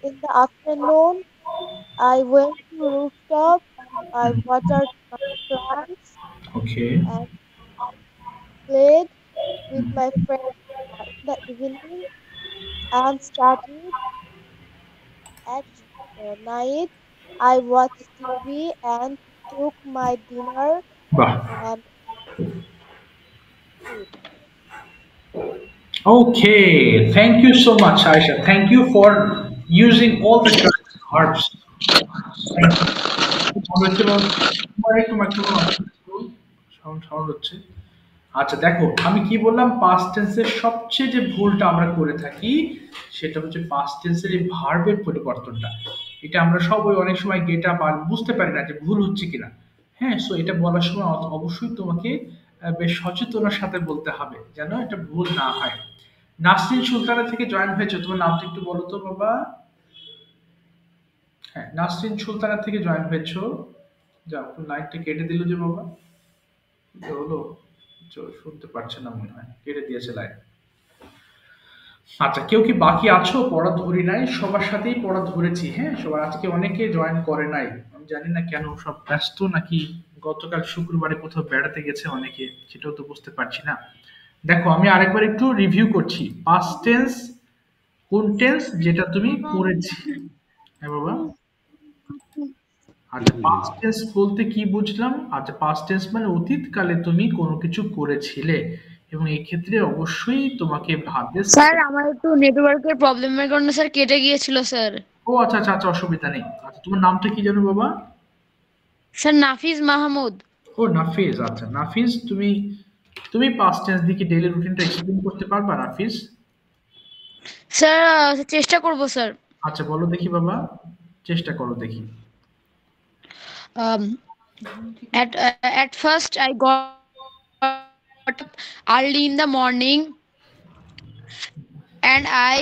In the afternoon, I went to rooftop and I watered my plants okay, and played with my friends in the evening and studied. At night, I watched TV and took my dinner বাহ, and sleep. okay, thank you so much Aisha, thank you for using all the correct verbs. Thank you. মনে হচ্ছে তোমার একটু sound হচ্ছে। আচ্ছা দেখো আমি কি বললাম, পাস্ট টেন্সের সবচেয়ে যে ভুলটা আমরা করে থাকি সেটা হচ্ছে পাস্ট টেন্সের এই ভার্বের পরিবর্তনটা। এটা আমরা সবাই অনেক সময় গেট আপ আর বুঝতে পারি না যে ভুল হচ্ছে কিনা। হ্যাঁ, সো এটা বলার সময় অবশ্যই তোমাকে বেশ সচেতনার সাথে বলতে হবে যেন এটা ভুল না হয়। নাসরিন সুলতানা থেকে জয়েন হয়েছে, তোমার নামটা একটু বলো তো বাবা। হ্যাঁ, নাসরিন সুলতানা থেকে জয়েন হয়েছো। যাও, লাইটটা কেটে দিল যে বাবা, কি হলো? শুনতে পাচ্ছে না মনে হয়, কেটে দিয়েছে লাইট। আচ্ছা, কেউ কি বাকি আছো? পড়া ধরি নাই, সবার সাথেই পড়া ধরেছি। হ্যাঁ, সবার আজকে অনেকে জয়েন করে নাই, আমি জানি না কেন, সব ব্যস্ত নাকি গতকাল শুক্রবারে কোথাও বেড়াতে গেছে অনেকে, সেটাও তো বুঝতে পারছি না। দেখো আমি আরেকবার একটু রিভিউ করছি। পাস্ট টেন্স কোন টেন্স যেটা তুমি করেছি? হ্যাঁ বাবা। আচ্ছা, পাস্ট টেন্স বলতে কি বুঝলাম? আচ্ছা, পাস্ট টেন্স মানে অতীতকালে তুমি কোনো কিছু করেছিলে এবং এই ক্ষেত্রে অবশ্যই তোমাকে ভাববে। স্যার আমার একটু নেটওয়ার্কের প্রবলেমের কারণে স্যার কেটে গিয়েছিল স্যার। ও আচ্ছা আচ্ছা আচ্ছা, অসুবিধা নেই। আচ্ছা, তোমার নামটা কি জানো বাবা? স্যার নাফিজ মাহমুদ। ও নাফিজ, আচ্ছা নাফিজ, তুমি তুমি পাস্ট টেন্স দিয়ে ডেইলি রুটিনটা এক্সপ্লেইন করতে পারবা নাফিজ? স্যার চেষ্টা করব স্যার। আচ্ছা বলো দেখি বাবা, চেষ্টা করো দেখি। Um, at first I got up early in the morning and I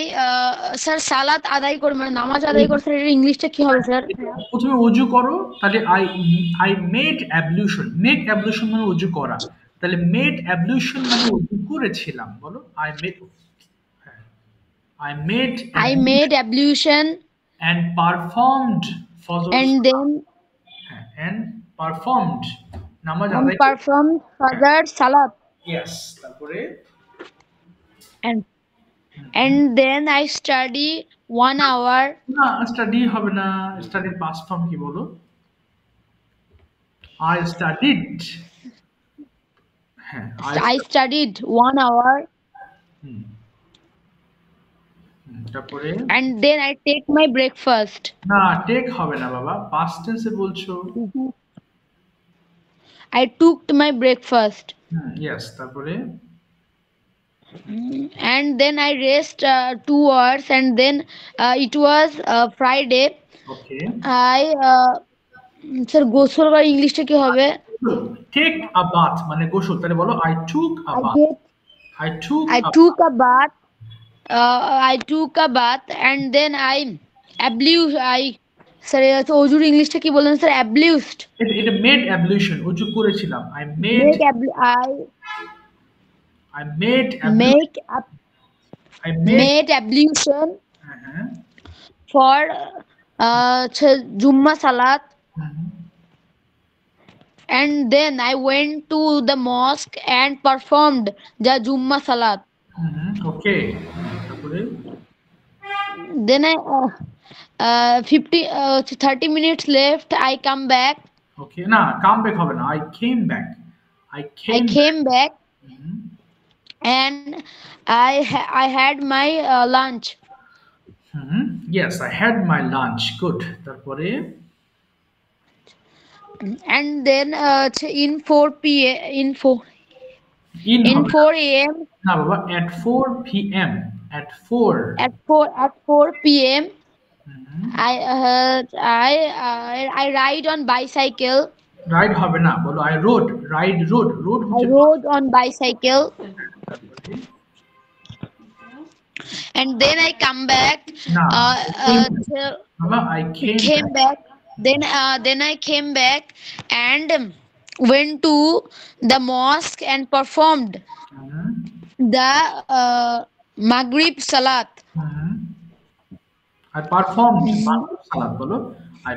sir সালাত আদায় করে মানে নামাজ আদায় করে, স্যার এর ইংলিশটা কি হবে স্যার? প্রথমে অজু করো, তাহলে I I made ablution. Made ablution মানে অজু করা, তাহলে মেড অ্যাবলিউশন মানে অজু করেছিলাম। বলো আই মেড, হ্যাঁ I made I made ablution and performed ফজর and then হ্যাঁ, and performed নামাজ আদায় performed further salat yes তারপরে and then I study 1 hour. না স্টাডি হবে না স্টাডির পাস্ট ফর্ম কি বলো I studied হ্যাঁ I studied 1 hour তারপরে and then I take my breakfast. না টেক হবে না বাবা পাস্ট টেন্সে বলছো I took my breakfast yes তারপরে and then I rest 2 hours and then it was Friday. Okay I sir গোসল করার ইংলিশটা কি হবে? টেক আ বাথ মানে গোসল তাহলে বলো I took a bath I took I took a bath. I took a bath and then I sir অজুর ইংলিশটা কি বললেন স্যার? ablused এটা মেড অ্যাবলিউশন উজু করেছিলাম I made I made ablution হ্যাঁ for Jumma Salat and then I went to the mosque and performed the Jumma Salat. ওকে তারপরে Then I 30 minutes left. I come back. ওকে না come back হবে না I came back I I came back and I had my lunch. Yes I had my lunch good তারপরে And then in 4 p.m. in 4 a.m. না বাবা at 4 p.m. at 4 at 4 p.m. I ride on bicycle. Ride হবে না বলো I rode road I rode on bicycle and then I come back. No. Mama, I came back. Then I came back and went to the mosque and performed the Maghrib Salat. I performed Maghrib Salat বলো I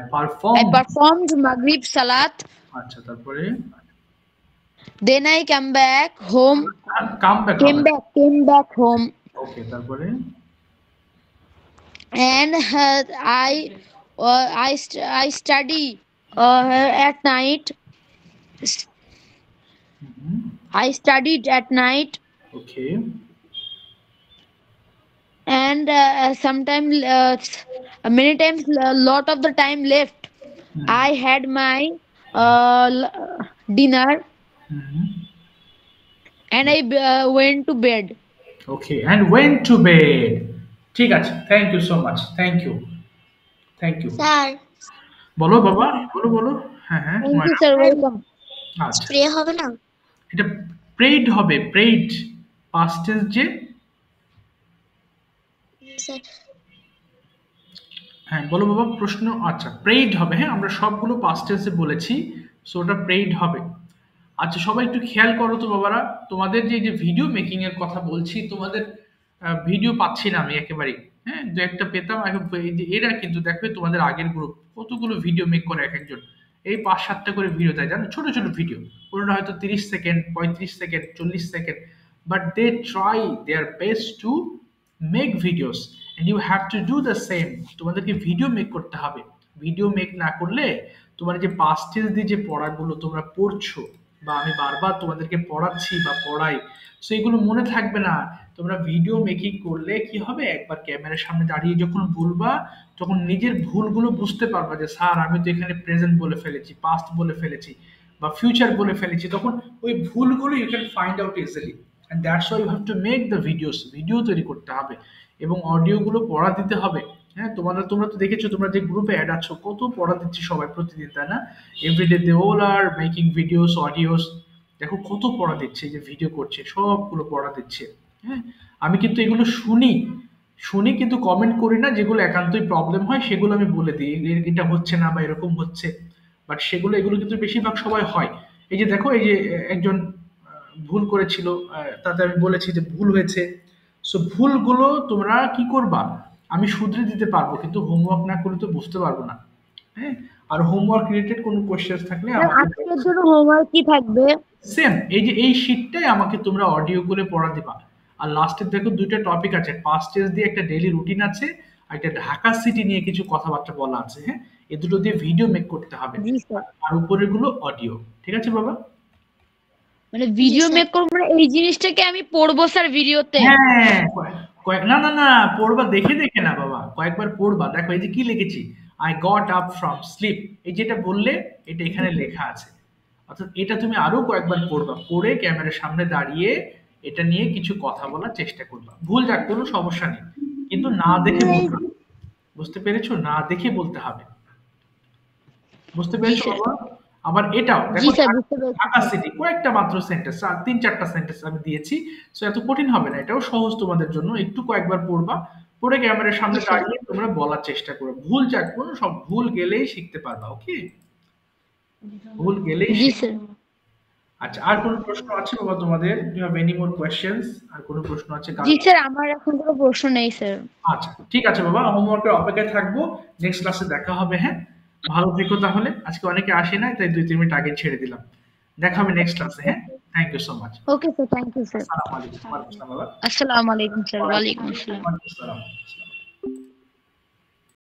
performed Maghrib Salat. আচ্ছা তারপরে Then I came back home. Came back home. Okay তারপরে And I study at night. I studied at night. Okay. And sometimes many times a lot of the time left. I had my dinner and I went to bed. Okay and went to bed ঠিক আছে thank you so much thank you sir বলো বাবা বলো হ্যাঁ Thank you, sir. Welcome. আচ্ছা spray হবে না এটা prayed হবে prayed past tense যে স্যার হ্যাঁ বলো বাবা প্রশ্ন আচ্ছা prayed হবে হ্যাঁ আমরা সবগুলো past tense এ বলেছি সো ওটা prayed হবে আচ্ছা সবাই একটু খেয়াল করো তো বাবারা তোমাদের যে ভিডিও মেকিং এর কথা বলছি তোমাদের ভিডিও পাচ্ছি না আমি একেবারেই হ্যাঁ দু একটা পেতাম এরা কিন্তু দেখবে তোমাদের আগের গ্রুপ কতগুলো ভিডিও মেক করে এক একজন এই 5-7টা করে ভিডিও দেয় জানো ছোট ছোট ভিডিও কোনোটা হয়তো 30 second 35 second 40 second but they try their best to make videos and you have to do the same তোমাদেরকে ভিডিও মেক করতে হবে ভিডিও মেক না করলে তোমার যে পাস্ট টেন্স দিয়ে যে পড়াগুলো তোমরা পড়ছো বা আমি বারবার তোমাদেরকে পড়াচ্ছি বা পড়াই সো এগুলো মনে থাকবে না তোমরা ভিডিও মেকিং করলে কি হবে একবার ক্যামেরার সামনে দাঁড়িয়ে যখন বলবা তখন নিজের ভুলগুলো বুঝতে পারবা যে স্যার আমি তো এখানে প্রেজেন্ট বলে ফেলেছি পাস্ট বলে ফেলেছি বা ফিউচার বলে ফেলেছি তখন ওই ভুলগুলো you can find out easily and that's why you have to make the videos video তৈরি করতে হবে এবং অডিওগুলো পড়া দিতে হবে হ্যাঁ তোমরা তো দেখেছো তোমরা যে গ্রুপে অ্যাড আছো কত পড়া দিচ্ছে সবাই প্রতিদিন তাই না everyday they all are making videos audios দেখো কত পড়া দিচ্ছে যে ভিডিও করছে সবগুলো পড়া দিচ্ছে হ্যাঁ আমি কিন্তু এগুলো শুনি কিন্তু কমেন্ট করি না যেগুলো একান্তই প্রবলেম হয় সেগুলো আমি বলে দিই এটা হচ্ছে না বা এরকম হচ্ছে বাট এগুলো কিন্তু বেশিরভাগ সবাই হয় এই যে দেখো এই যে একজন ভুল করেছিল তাতে আমি বলেছি যে ভুল হয়েছে সো ভুলগুলো তোমরা কি করবা, আমি শুধরে দিতে পারবো, কিন্তু হোমওয়ার্ক না করলে তো বুঝতে পারবো না। হ্যাঁ, আর হোমওয়ার্ক রিলেটেড কোনো কোশ্চেন থাকলে স্যার আমাকে আজকের জন্য হোমওয়ার্ক কি থাকবে? সেম এই যে এই শীটটাই আমাকে তোমরা অডিও করে পড়া দিবা। আর লাস্টে দেখো দুইটা টপিক আছে, পাস্ট টেন্স দিয়ে একটা ডেইলি রুটিন আছে, আর একটা ঢাকা সিটি নিয়ে কিছু কথাবার্তা বলা আছে। হ্যাঁ, এই দুটো দিয়ে ভিডিও মেক করতে হবে, জি স্যার। আর উপরের গুলো অডিও। ঠিক আছে বাবা? মানে ভিডিও মেক করবো, মানে এই জিনিসটাকে আমি পড়বো স্যার ভিডিওতে? হ্যাঁ, না না না, পড়বা দেখে দেখে না বাবা, কয়েকবার পড়বা। দেখো এই যে কি লিখেছি, I got up from sleep, এই যেটা বললে এটা এখানে লেখা আছে। অর্থাৎ এটা তুমি আরো কয়েকবার পড়বা, পড়ে ক্যামেরার সামনে দাঁড়িয়ে এটা নিয়ে কিছু কথা বলার চেষ্টা করবা। ভুল যাক কোনো সমস্যা নেই, কিন্তু না দেখে বলতে হবে। বুঝতে পেরেছো? না দেখে বলতে হবে। বুঝতে পেরেছো স্যার। বাবা? আবার এটাও জি দেখো, স্যার, বুঝতে পেরেছি। ঢাকা সিটি কয়েকটা মাত্র সেন্টেন্স, আর 3-4টা সেন্টেন্স আমি দিয়েছি। সো এত কঠিন হবে না, এটাও সহজ তোমাদের জন্য। একটু কয়েকবার পড়বা, পড়ে ক্যামেরার সামনে জি স্যার। দাঁড়িয়ে তোমরা বলার চেষ্টা করো। ভুল যাক কোনো, সব ভুল গেলেই শিখতে পারবা। ওকে, ভুল গেলেই জি শিখতে। স্যার। আচ্ছা, আর কোনো প্রশ্ন আছে বাবা তোমাদের? Do you have any more questions? আর কোনো প্রশ্ন আছে জি কারো? স্যার, আমার এখন কোনো প্রশ্ন নেই স্যার। আচ্ছা ঠিক আছে বাবা, হোমওয়ার্কের অপেক্ষায় থাকবো। নেক্সট ক্লাসে দেখা হবে। হ্যাঁ, ভালো থেকো তাহলে। আজকে অনেকে আসে নাই, তাই 2-3 মিনিট আগে ছেড়ে দিলাম। দেখা হবে নেক্সট ক্লাসে। হ্যাঁ, thank you so much. Okay sir, thank you sir. আসসালামু আলাইকুম। ওয়ালাইকুম আসসালাম বাবা। আসসালামু আলাইকুম স্যার। ওয়ালাইকুম আসসালাম। ওয়ালাইকুম আসসালাম।